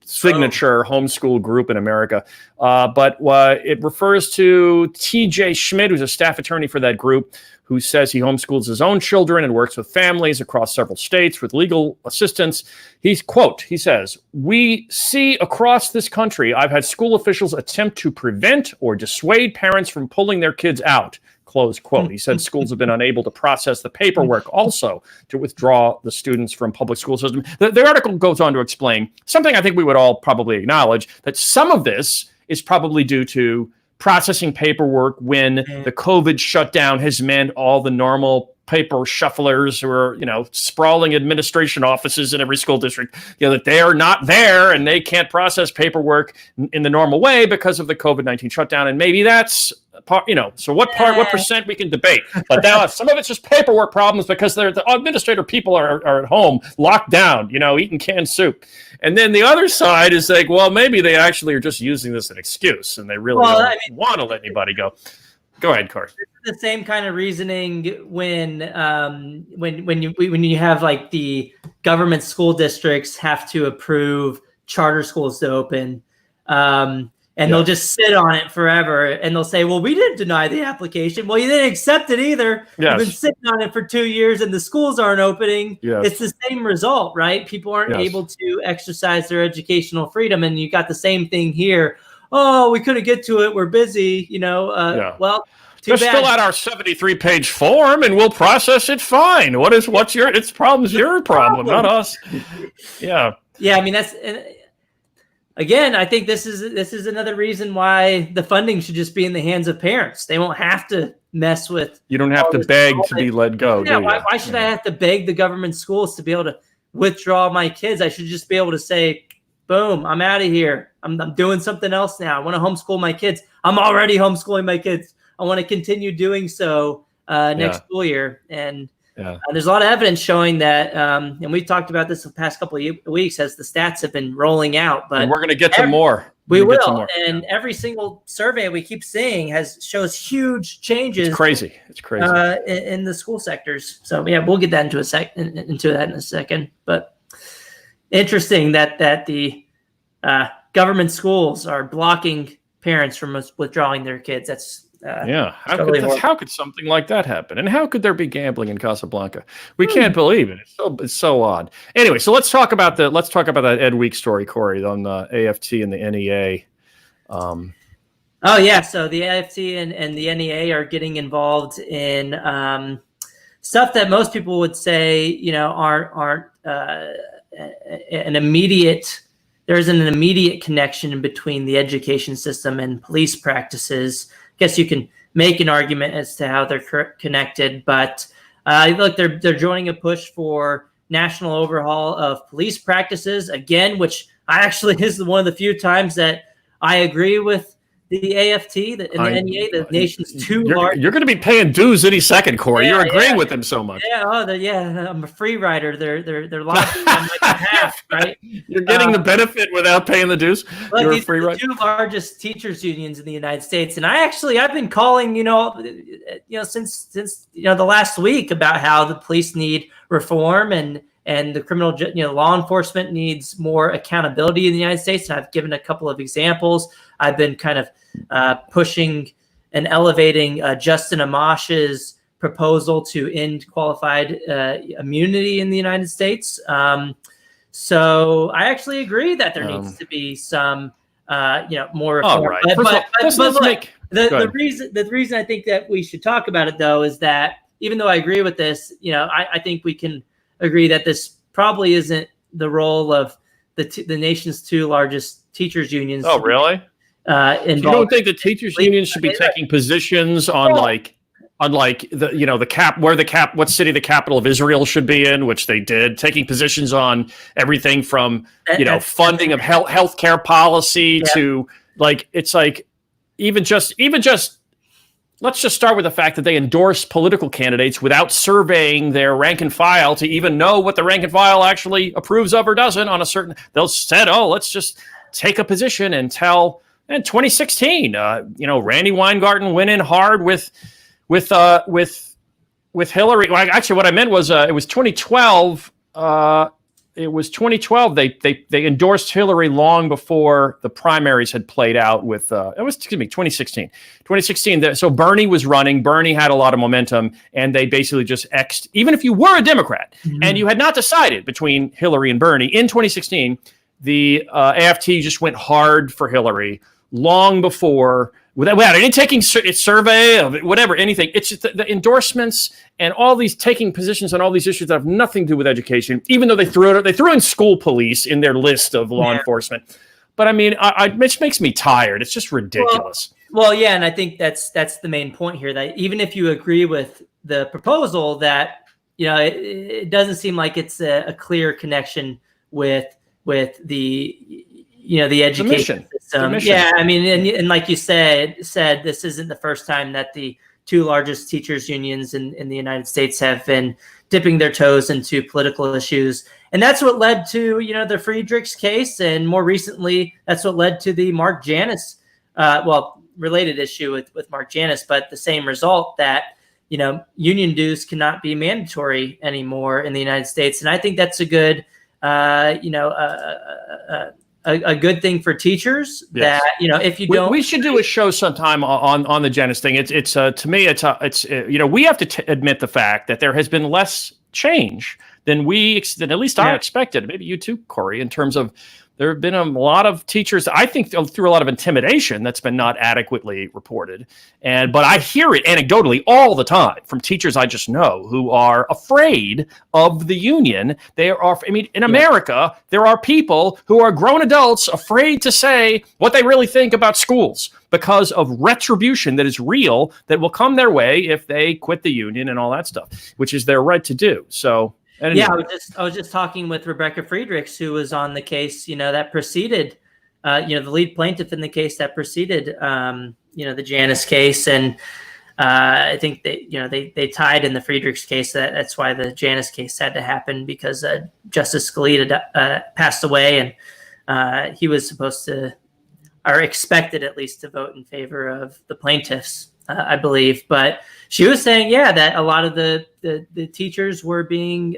S2: signature homeschool group in America. But it refers to TJ Schmidt, who's a staff attorney for that group, who says he homeschools his own children and works with families across several states with legal assistance. He says, "We see across this country, I've had school officials attempt to prevent or dissuade parents from pulling their kids out." Close quote. He said schools have been unable to process the paperwork also to withdraw the students from public school system. The article goes on to explain something I think we would all probably acknowledge, that some of this is probably due to processing paperwork when the COVID shutdown has meant all the normal paper shufflers who are, sprawling administration offices in every school district, that they are not there and they can't process paperwork in the normal way because of the COVID-19 shutdown. And maybe that's part, so what percent we can debate. But now some of it's just paperwork problems because the administrator people are at home, locked down, eating canned soup. And then the other side is like, well, maybe they actually are just using this as an excuse and they really don't want to let anybody go. Go ahead, Corey.
S1: The same kind of reasoning when you have like the government school districts have to approve charter schools to open, and they'll just sit on it forever, and they'll say, "Well, we didn't deny the application." Well, you didn't accept it either.
S2: Yes.
S1: You've been sitting on it for 2 years, and the schools aren't opening.
S2: Yes.
S1: It's the same result, right? People aren't able to exercise their educational freedom, and you got the same thing here. Oh, we couldn't get to it. We're busy. Well.
S2: Just fill out our 73-page form and we'll process it fine. It's problem's your problem, not us. Yeah.
S1: Yeah. I mean, again, I think this is another reason why the funding should just be in the hands of parents. They won't have to mess with.
S2: You don't have to beg to be let go.
S1: Yeah. Why should I have to beg the government schools to be able to withdraw my kids? I should just be able to say, boom, I'm out of here. I'm doing something else now. I want to homeschool my kids. I'm already homeschooling my kids. I want to continue doing so next school year. And there's a lot of evidence showing that, and we've talked about this the past couple of weeks as the stats have been rolling out. But
S2: and we're going to get some more.
S1: We will. And every single survey we keep seeing shows huge changes.
S2: It's crazy.
S1: In the school sectors. So we'll get that into that in a second. But interesting that the government schools are blocking parents from withdrawing their kids. That's how could something like that happen? And how could there be gambling in Casablanca? We can't believe it. It's so odd. Anyway, so let's talk about that Ed Week story, Corey, on the AFT and the NEA. So the AFT and the NEA are getting involved in stuff that most people would say, aren't an immediate. There isn't an immediate connection between the education system and police practices. I guess you can make an argument as to how they're connected, but look, they're joining a push for national overhaul of police practices again, which I actually is one of the few times that I agree with the AFT and the NEA, the nation's two largest.
S2: You're going to be paying dues any second, Corey.
S1: Yeah,
S2: you're agreeing
S1: yeah.
S2: with them so much.
S1: Yeah, I'm a free rider. They're lobbying on my behalf, right?
S2: You're getting the benefit without paying the dues.
S1: Well,
S2: You're a
S1: these
S2: free
S1: are the
S2: rider.
S1: two largest teachers unions in the United States, and I've been calling, since the last week about how the police need reform and the criminal, law enforcement needs more accountability in the United States. And I've given a couple of examples. I've been kind of pushing and elevating Justin Amash's proposal to end qualified immunity in the United States. So I actually agree that there needs to be some, more reform.
S2: All right. The
S1: reason I think that we should talk about it, though, is that even though I agree with this, I think we can agree that this probably isn't the role of the nation's two largest teachers unions.
S2: Oh, really? You don't think the teachers unions should be taking positions on what city the capital of Israel should be in, which they did, taking positions on everything from funding of healthcare policy to even just let's just start with the fact that they endorse political candidates without surveying their rank and file to even know what the rank and file actually approves of or doesn't on a certain. They'll said, let's just take a position and tell. In 2016, Randy Weingarten went in hard with Hillary. Well, actually, what I meant was it was 2012. It was 2012. They endorsed Hillary long before the primaries had played out. 2016. 2016. So Bernie was running. Bernie had a lot of momentum, and they basically just X'd. Even if you were a Democrat and you had not decided between Hillary and Bernie in 2016, the AFT just went hard for Hillary long before. Without any taking survey of whatever, anything. It's just the endorsements and all these taking positions on all these issues that have nothing to do with education, even though they threw in school police in their list of law enforcement. But I mean, it makes me tired. It's just ridiculous.
S1: Well, yeah, and I think that's the main point here, that even if you agree with the proposal, that it doesn't seem like it's a clear connection with the the education system. Yeah, I mean, and like you said, this isn't the first time that the two largest teachers unions in the United States have been dipping their toes into political issues. And that's what led to, the Friedrichs case. And more recently, that's what led to the Mark Janus, related issue with Mark Janus, but the same result, that, union dues cannot be mandatory anymore in the United States. And I think that's a good, a good thing for teachers.
S2: Yes.
S1: That if you don't,
S2: we should do a show sometime on the Janus thing. It's to me it's we have to admit the fact that there has been less change than at least I expected. Maybe you too, Corey, in terms of there have been a lot of teachers, I think, through a lot of intimidation that's been not adequately reported. But I hear it anecdotally all the time from teachers I just know who are afraid of the union. In America, there are people who are grown adults afraid to say what they really think about schools because of retribution that is real, that will come their way if they quit the union and all that stuff, which is their right to do. So. Anyway.
S1: Yeah, I was just talking with Rebecca Friedrichs, who was on the case, that preceded, the lead plaintiff in the case that preceded, the Janus case, and I think they tied in the Friedrichs case. That's why the Janus case had to happen, because Justice Scalia passed away, and he was supposed to, or expected at least, to vote in favor of the plaintiffs, I believe. But she was saying, that a lot of the teachers were being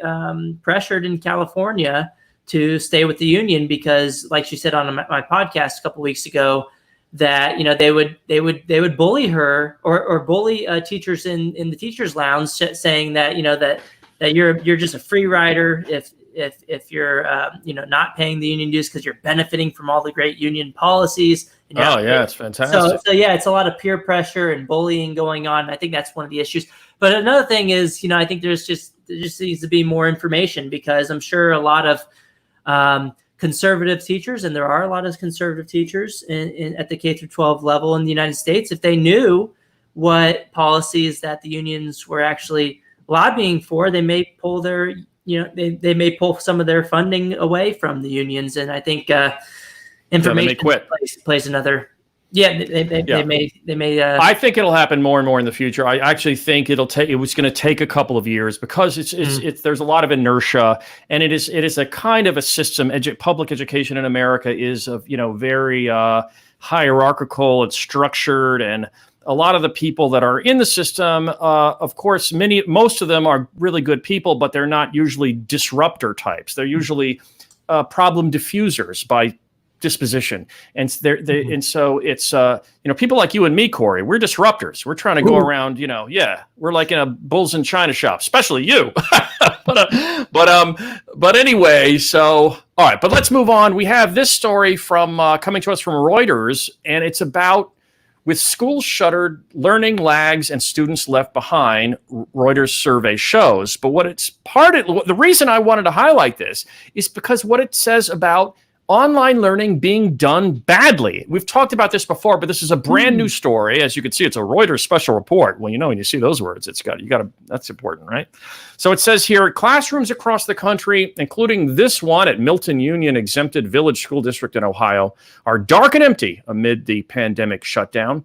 S1: pressured in California to stay with the union because, like she said on my podcast a couple weeks ago, that they would bully her or bully teachers in the teachers' lounge, saying that that you're just a free rider if you're not paying the union dues because you're benefiting from all the great union policies.
S2: It's fantastic.
S1: So it's a lot of peer pressure and bullying going on. I think that's one of the issues. But another thing is, I think there just needs to be more information, because I'm sure a lot of conservative teachers, and there are a lot of conservative teachers at the K through 12 level in the United States, if they knew what policies that the unions were actually lobbying for, they may pull their, they may pull some of their funding away from the unions. And I think information plays another Yeah, they may.
S2: I think it'll happen more and more in the future. I actually think it was going to take a couple of years because there's a lot of inertia, and it is a kind of a system. Public education in America is very hierarchical and structured, and a lot of the people that are in the system, of course, most of them are really good people, but they're not usually disruptor types. They're usually problem diffusers by disposition, and and so it's people like you and me, Corey. We're disruptors. We're trying to go around. We're like in a bulls in China shop, especially you. but anyway, so all right. But let's move on. We have this story from coming to us from Reuters, and it's about with schools shuttered, learning lags, and students left behind. Reuters survey shows. But the reason I wanted to highlight this is because what it says about online learning being done badly. We've talked about this before, but this is a brand new story. As you can see, it's a Reuters special report. Well, when you see those words, that's important, right? So it says here, classrooms across the country, including this one at Milton Union Exempted Village School District in Ohio, are dark and empty amid the pandemic shutdown. And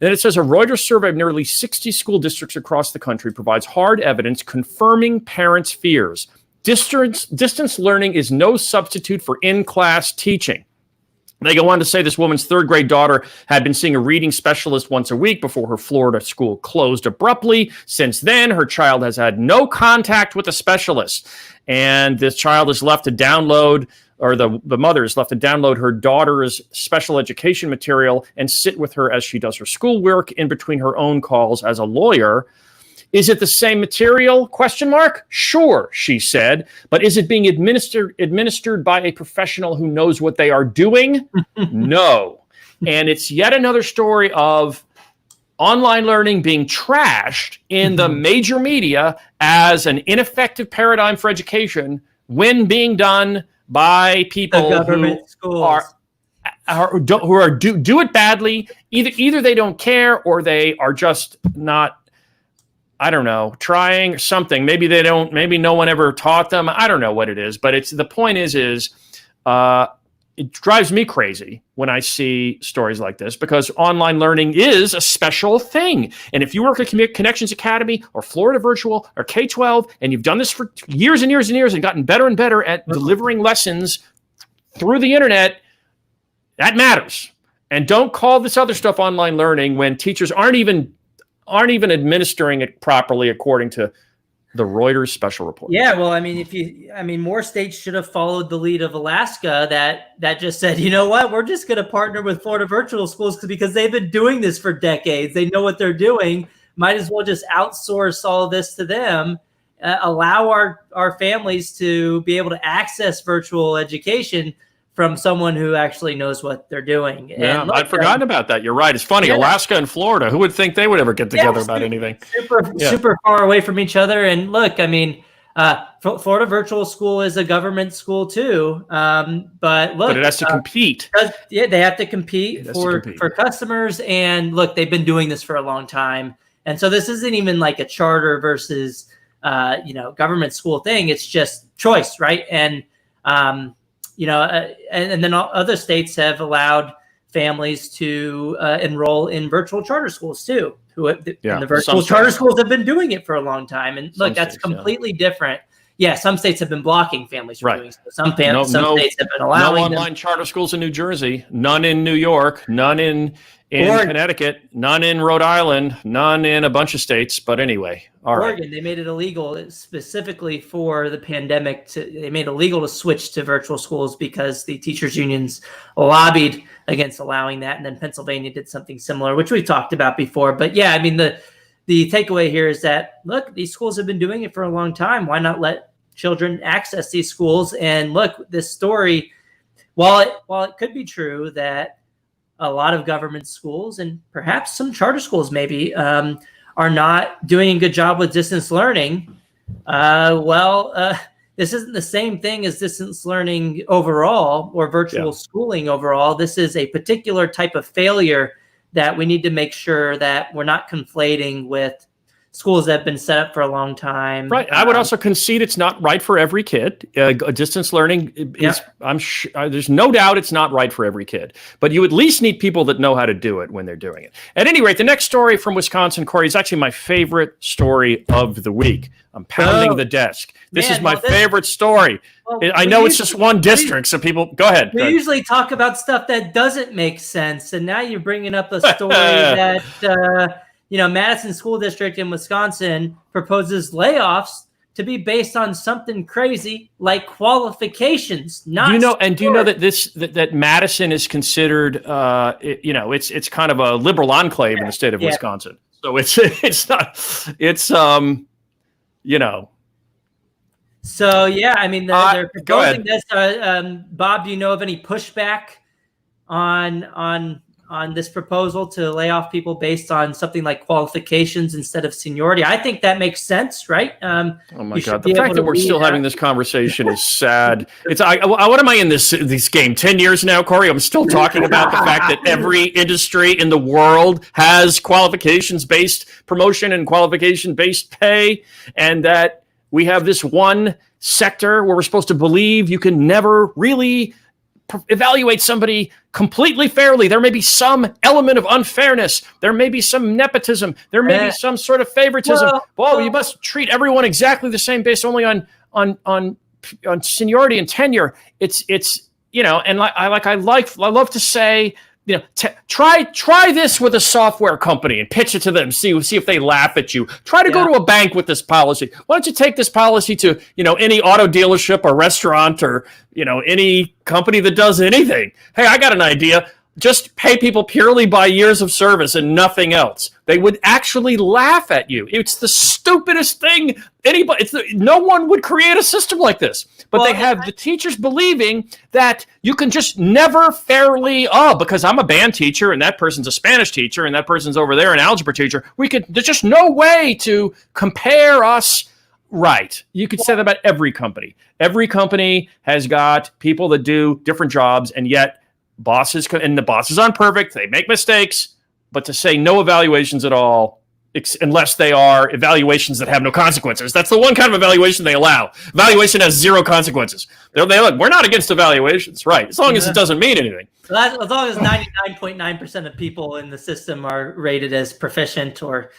S2: then it says a Reuters survey of nearly 60 school districts across the country provides hard evidence confirming parents' fears. Distance learning is no substitute for in-class teaching. They go on to say this woman's third grade daughter had been seeing a reading specialist once a week before her Florida school closed abruptly. Since then, her child has had no contact with a specialist. And this child is left to download, or the mother is left to download her daughter's special education material and sit with her as she does her schoolwork in between her own calls as a lawyer. Is it the same material? ? Sure, she said. But is it being administered by a professional who knows what they are doing? No. And it's yet another story of online learning being trashed in the major media as an ineffective paradigm for education when being done by people who do it badly. Either they don't care or they are just not, I don't know, trying something. Maybe they don't, maybe no one ever taught them. I don't know what it is, but the point is it drives me crazy when I see stories like this because online learning is a special thing. And if you work at Connections Academy or Florida Virtual or K-12, and you've done this for years and years and years and gotten better and better at delivering lessons through the internet, that matters. And don't call this other stuff online learning when teachers aren't even administering it properly according to the Reuters special report.
S1: Yeah, well, I mean, more states should have followed the lead of Alaska that just said, you know what, we're just going to partner with Florida Virtual Schools because they've been doing this for decades. They know what they're doing. Might as well just outsource all of this to them. Allow our families to be able to access virtual education from someone who actually knows what they're doing.
S2: Yeah, and look, I'd forgotten about that. You're right. It's funny. Yeah. Alaska and Florida, who would think they would ever get together about anything?
S1: Super far away from each other. And look, I mean, Florida Virtual School is a government school too. But
S2: it has to compete.
S1: They have to compete for customers. And look, they've been doing this for a long time. And so this isn't even like a charter versus, government school thing. It's just choice, right? And, and then other states have allowed families to enroll in virtual charter schools too. And the virtual charter schools have been doing it for a long time. And look, that's completely different. Yeah, some states have been blocking families from doing so. Some states have been allowing
S2: online charter schools in New Jersey, none in New York, none in Connecticut, none in Rhode Island, none in a bunch of states. But anyway,
S1: Oregon, they made it illegal specifically for the pandemic. They made it illegal to switch to virtual schools because the teachers' unions lobbied against allowing that. And then Pennsylvania did something similar, which we've talked about before. But yeah, I mean, the takeaway here is that, look, these schools have been doing it for a long time. Why not let children access these schools? And look, this story, while it could be true that a lot of government schools and perhaps some charter schools maybe are not doing a good job with distance learning. This isn't the same thing as distance learning overall or virtual schooling overall. This is a particular type of failure that we need to make sure that we're not conflating with schools that have been set up for a long time.
S2: Right. I would also concede it's not right for every kid. Distance learning is, there's no doubt it's not right for every kid, but you at least need people that know how to do it when they're doing it. At any rate, the next story from Wisconsin, Corey, is actually my favorite story of the week. I'm pounding the desk. This is my favorite story.
S1: Well,
S2: I know it's just one district, so people, go ahead.
S1: We usually talk about stuff that doesn't make sense, and now you're bringing up a story that, Madison School District in Wisconsin proposes layoffs to be based on something crazy like qualifications, not.
S2: Do you know that that Madison is considered, it's kind of a liberal enclave in the state of Wisconsin. So it's not,
S1: So I mean, they're proposing this. Bob, do you know of any pushback on this proposal to lay off people based on something like qualifications instead of seniority? I think that makes sense, right?
S2: Oh my God! The fact that we're still having this conversation is sad. What am I in this game? 10 years now, Corey. I'm still talking about the fact that every industry in the world has qualifications-based promotion and qualification-based pay, and that we have this one sector where we're supposed to believe you can never really evaluate somebody completely fairly. There may be some element of unfairness. There may be some nepotism. There may be some sort of favoritism. Well, you must treat everyone exactly the same based only on seniority and tenure. It's and I love to say, try this with a software company and pitch it to them. See if they laugh at you. Try to go to a bank with this policy. Why don't you take this policy to, any auto dealership or restaurant or, any company that does anything? Hey, I got an idea. Just pay people purely by years of service and nothing else. They would actually laugh at you. It's the stupidest thing no one would create a system like this. But they have the teachers believing that you can just never fairly, because I'm a band teacher and that person's a Spanish teacher and that person's over there an algebra teacher. There's just no way to compare us right. You could say that about every company. Every company has got people that do different jobs, and yet the bosses aren't perfect. They make mistakes, but to say no evaluations at all, unless they are evaluations that have no consequences. That's the one kind of evaluation they allow. Evaluation has zero consequences. They look, we're not against evaluations, right? As long as it doesn't mean anything.
S1: As long as 99.9% of people in the system are rated as proficient or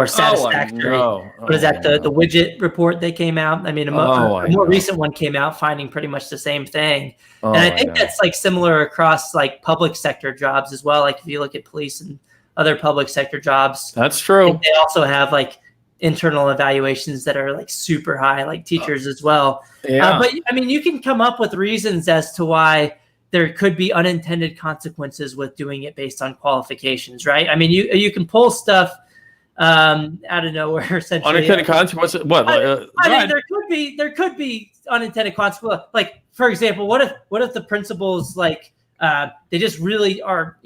S1: satisfactory. What is that? The widget report that came out? I mean, a more recent one came out finding pretty much the same thing. And I think that's like similar across like public sector jobs as well. Like if you look at police and other public sector jobs.
S2: That's true.
S1: They also have like internal evaluations that are like super high, like teachers as well. But I mean, you can come up with reasons as to why there could be unintended consequences with doing it based on qualifications, right? I mean, you can pull stuff out of nowhere. Essentially,
S2: unintended consequences. What?
S1: I mean, there could be unintended consequences. Like, for example, what if the principals they just really are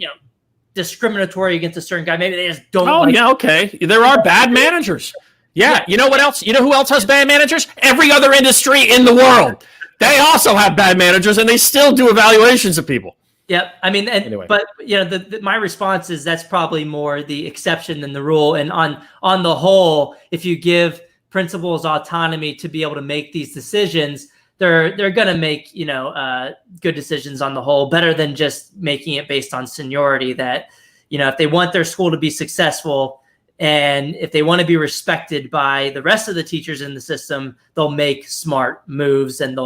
S1: discriminatory against a certain guy? Maybe they just don't.
S2: There are bad managers. Yeah. You know what else? You know who else has bad managers? Every other industry in the world. They also have bad managers, and they still do evaluations of people.
S1: Yeah, I mean,
S2: anyway.
S1: But my response is that's probably more the exception than the rule. And on the whole, if you give principals autonomy to be able to make these decisions, they're going to make good decisions on the whole, better than just making it based on seniority. That if they want their school to be successful and if they want to be respected by the rest of the teachers in the system, they'll make smart moves and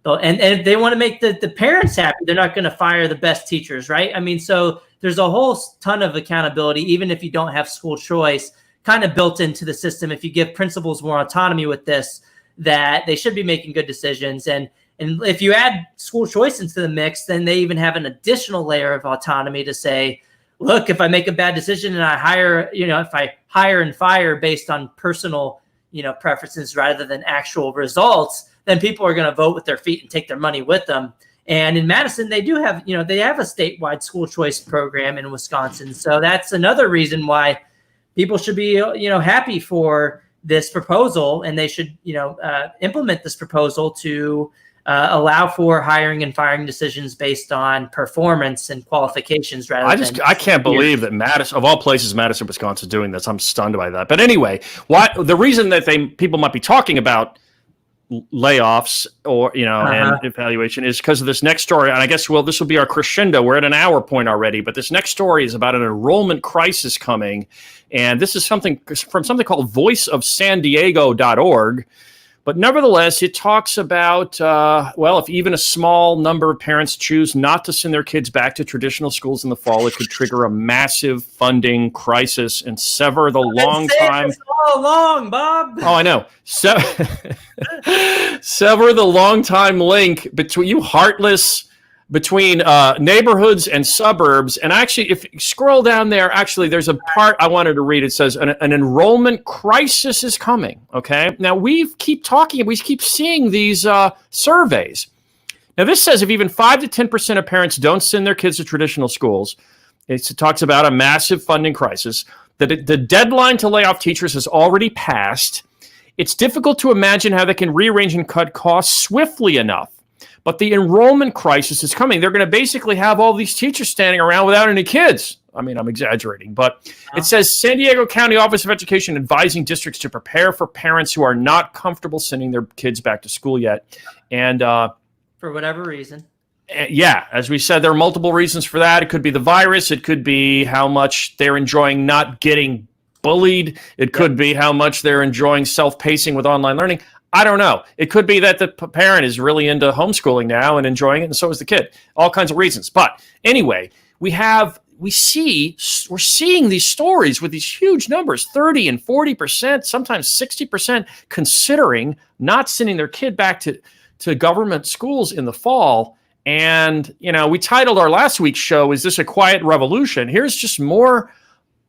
S1: and if they want to make the parents happy, they're not going to fire the best teachers, right? I mean, so there's a whole ton of accountability, even if you don't have school choice, kind of built into the system. If you give principals more autonomy with this, that they should be making good decisions. And if you add school choice into the mix, then they even have an additional layer of autonomy to say, look, if I make a bad decision and I hire, if I hire and fire based on personal, preferences rather than actual results, then people are going to vote with their feet and take their money with them. And in Madison, they do have, they have a statewide school choice program in Wisconsin. So that's another reason why people should be, happy for this proposal, and they should, implement this proposal to allow for hiring and firing decisions based on performance and qualifications rather than.
S2: I can't believe that Madison, of all places, Madison, Wisconsin, doing this. I'm stunned by that. But anyway, the reason that people might be talking about layoffs or and evaluation is because of this next story. And I guess this will be our crescendo. We're at an hour point already, but this next story is about an enrollment crisis coming, and this is something called voiceofsandiego.org. But nevertheless, it talks about, if even a small number of parents choose not to send their kids back to traditional schools in the fall, it could trigger a massive funding crisis and sever the long time.
S1: All along, Bob.
S2: Oh, I know. Sever the long time link between neighborhoods and suburbs. And actually, if you scroll down there, there's a part I wanted to read. It says an enrollment crisis is coming. Okay. Now we keep seeing these surveys. Now this says if even 5 to 10% of parents don't send their kids to traditional schools, it talks about a massive funding crisis. The deadline to lay off teachers has already passed. It's difficult to imagine how they can rearrange and cut costs swiftly enough. But the enrollment crisis is coming. They're going to basically have all these teachers standing around without any kids. I mean, I'm exaggerating, but it says San Diego County Office of Education advising districts to prepare for parents who are not comfortable sending their kids back to school yet. And
S1: for whatever reason.
S2: Yeah, as we said, there are multiple reasons for that. It could be the virus. It could be how much they're enjoying not getting bullied. It could be how much they're enjoying self-pacing with online learning. I don't know. It could be that the parent is really into homeschooling now and enjoying it, and so is the kid. All kinds of reasons. But anyway, we're seeing these stories with these huge numbers, 30 and 40%, sometimes 60%, considering not sending their kid back to government schools in the fall. And, we titled our last week's show, "Is This a Quiet Revolution?" Here's just more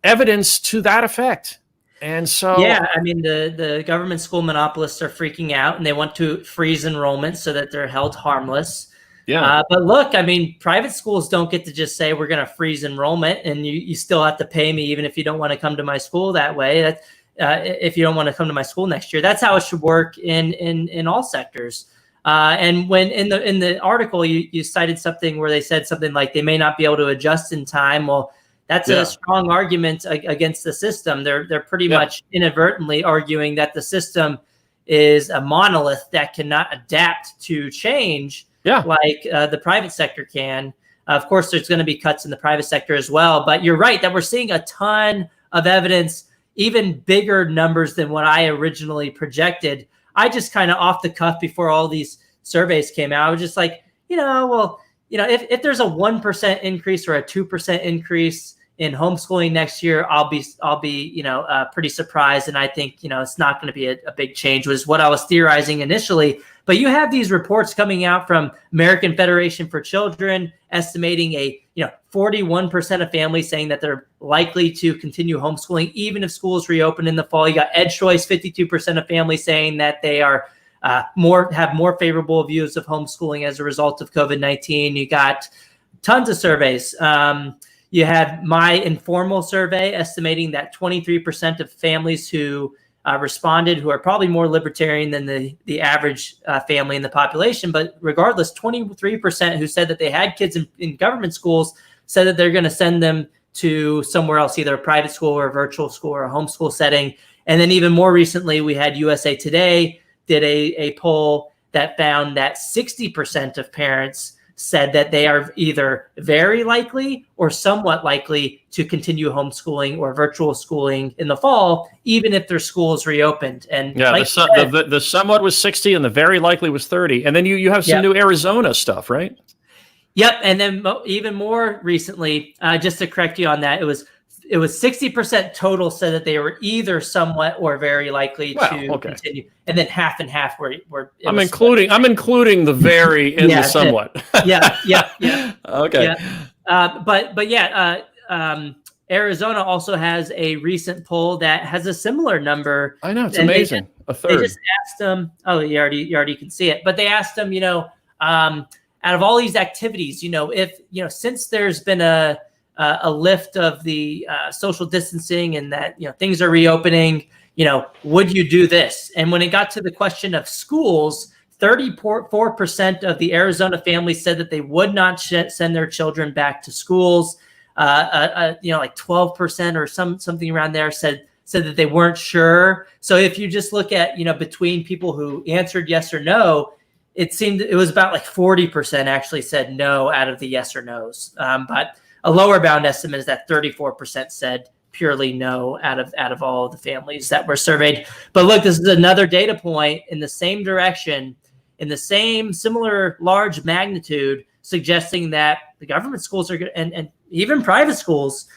S2: evidence to that effect. And so,
S1: yeah, I mean, the government school monopolists are freaking out, and they want to freeze enrollment so that they're held harmless.
S2: Yeah.
S1: But look, I mean, private schools don't get to just say we're going to freeze enrollment, and you still have to pay me even if you don't want to come to my school that way. If you don't want to come to my school next year, that's how it should work in all sectors. And when in the article you cited something where they said something like they may not be able to adjust in time. Well, that's a strong argument against the system. They're pretty much inadvertently arguing that the system is a monolith that cannot adapt to change like the private sector can. Of course, there's going to be cuts in the private sector as well. But you're right that we're seeing a ton of evidence, even bigger numbers than what I originally projected. I just kind of off the cuff before all these surveys came out, I was just like, if there's a 1% increase or a 2% increase in homeschooling next year, I'll be pretty surprised. And I think, it's not going to be a big change, was what I was theorizing initially. But you have these reports coming out from American Federation for Children estimating 41% of families saying that they're likely to continue homeschooling even if schools reopen in the fall. You got EdChoice, 52% of families saying that they are have more favorable views of homeschooling as a result of COVID-19. You got tons of surveys. You had My Informal survey estimating that 23% of families who responded, who are probably more libertarian than the average family in the population, but regardless, 23% who said that they had kids in government schools said that they're going to send them to somewhere else, either a private school or a virtual school or a homeschool setting. And then even more recently, we had USA Today did a poll that found that 60% of parents said that they are either very likely or somewhat likely to continue homeschooling or virtual schooling in the fall, even if their schools reopened. And
S2: the somewhat was 60 and the very likely was 30. And then you have some new Arizona stuff, right?
S1: Yep. And then even more recently, just to correct you on that, it was 60% total said that they were either somewhat or very likely to continue, and then half and half were I'm including
S2: the very in the somewhat.
S1: Yeah.
S2: Okay.
S1: Yeah. Arizona also has a recent poll that has a similar number.
S2: I know, it's amazing. A third.
S1: They just asked them. Oh, you already can see it. But they asked them, out of all these activities, if since there's been a lift of the social distancing and that things are reopening, would you do this? And when it got to the question of schools, 34% of the Arizona families said that they would not send their children back to schools. Like 12% or something around there said that they weren't sure. So if you just look at, between people who answered yes or no, it was about like 40% actually said no out of the yes or no's. But a lower bound estimate is that 34% said purely no out of all of the families that were surveyed. But look, this is another data point in the same direction, in the same similar large magnitude, suggesting that the government schools are and even private schools,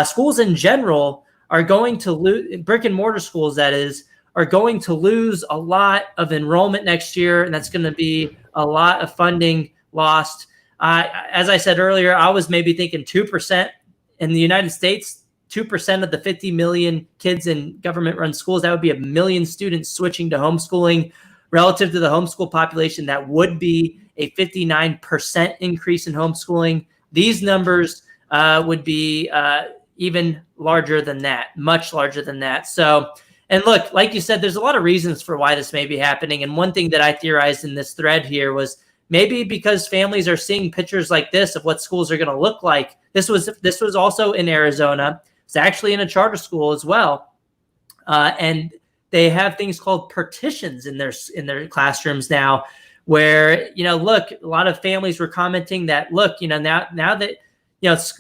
S1: schools in general, are going to lose, brick and mortar schools, that is, are going to lose a lot of enrollment next year, and that's going to be a lot of funding lost. As I said earlier, I was maybe thinking 2% in the United States. 2% of the 50 million kids in government-run schools, that would be 1 million students switching to homeschooling. Relative to the homeschool population, that would be a 59% increase in homeschooling. These numbers would be even larger than that, much larger than that. So, and look, like you said, there's a lot of reasons for why this may be happening. And one thing that I theorized in this thread here was maybe because families are seeing pictures like this of what schools are going to look like. This was also in Arizona. It's actually in a charter school as well. And they have things called partitions in their classrooms now, where, look, a lot of families were commenting that, look, now that,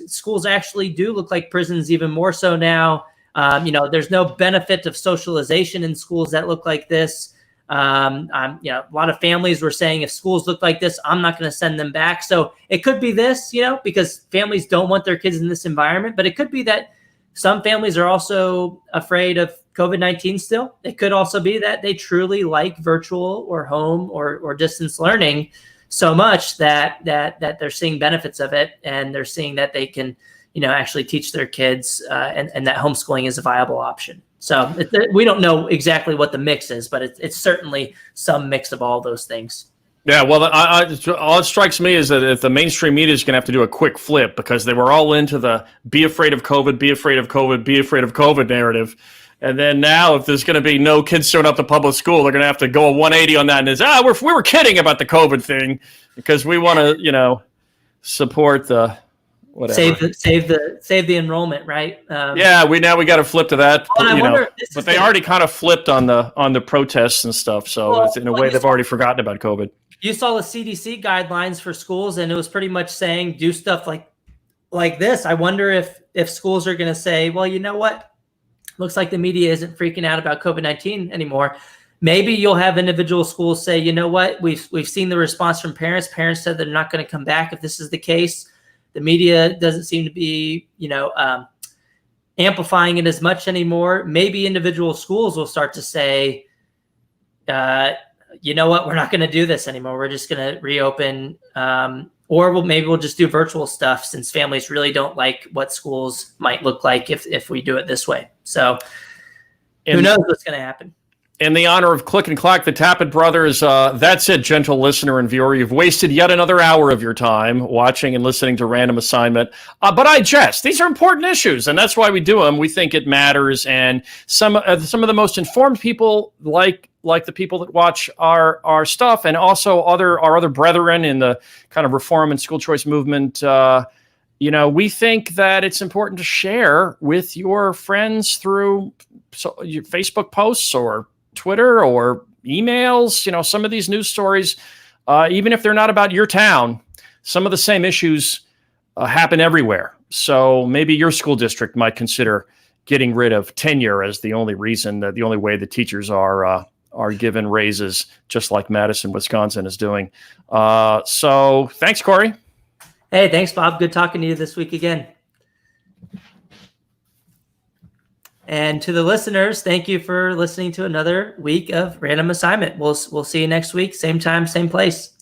S1: schools actually do look like prisons even more so now. There's no benefit of socialization in schools that look like this. A lot of families were saying if schools look like this, I'm not going to send them back. So it could be this, because families don't want their kids in this environment, but it could be that some families are also afraid of COVID-19 still. It could also be that they truly like virtual or home or distance learning so much that they're seeing benefits of it, and they're seeing that they can, actually teach their kids and that homeschooling is a viable option. So we don't know exactly what the mix is, but it's certainly some mix of all those things.
S2: Yeah, well, all it strikes me is that if the mainstream media is going to have to do a quick flip, because they were all into the be afraid of COVID, be afraid of COVID, be afraid of COVID narrative. And then now, if there's going to be no kids showing up to public school, they're going to have to go a 180 on that. And we were kidding about the COVID thing because we want to, support the whatever. Save
S1: the enrollment, right?
S2: We got to flip to that.
S1: Well,
S2: but they already kind of flipped on the protests and stuff. So it's, in a way, they've already forgotten about COVID.
S1: You saw the CDC guidelines for schools, and it was pretty much saying do stuff like this. I wonder if schools are going to say, well, you know what? Looks like the media isn't freaking out about COVID-19 anymore. Maybe you'll have individual schools say, you know what? We've seen the response from parents. Parents said they're not going to come back if this is the case. The media doesn't seem to be, amplifying it as much anymore. Maybe individual schools will start to say, you know what? We're not going to do this anymore. We're just going to reopen, or we'll just do virtual stuff, since families really don't like what schools might look like if we do it this way. So who knows what's going to happen?
S2: In the honor of Click and Clack, the Tappet Brothers, that's it, gentle listener and viewer. You've wasted yet another hour of your time watching and listening to Random Assignment. But I jest. These are important issues, and that's why we do them. We think it matters, and some of the most informed people, like the people that watch our stuff, and also our other brethren in the kind of reform and school choice movement, we think that it's important to share with your friends through your Facebook posts or Twitter or emails. Some of these news stories, even if they're not about your town, some of the same issues happen everywhere. So maybe your school district might consider getting rid of tenure as the only way the teachers are given raises, just like Madison, Wisconsin is doing. So thanks, Corey.
S1: Hey, thanks, Bob. Good talking to you this week again. And to the listeners, thank you for listening to another week of Random Assignment. We'll see you next week, same time, same place.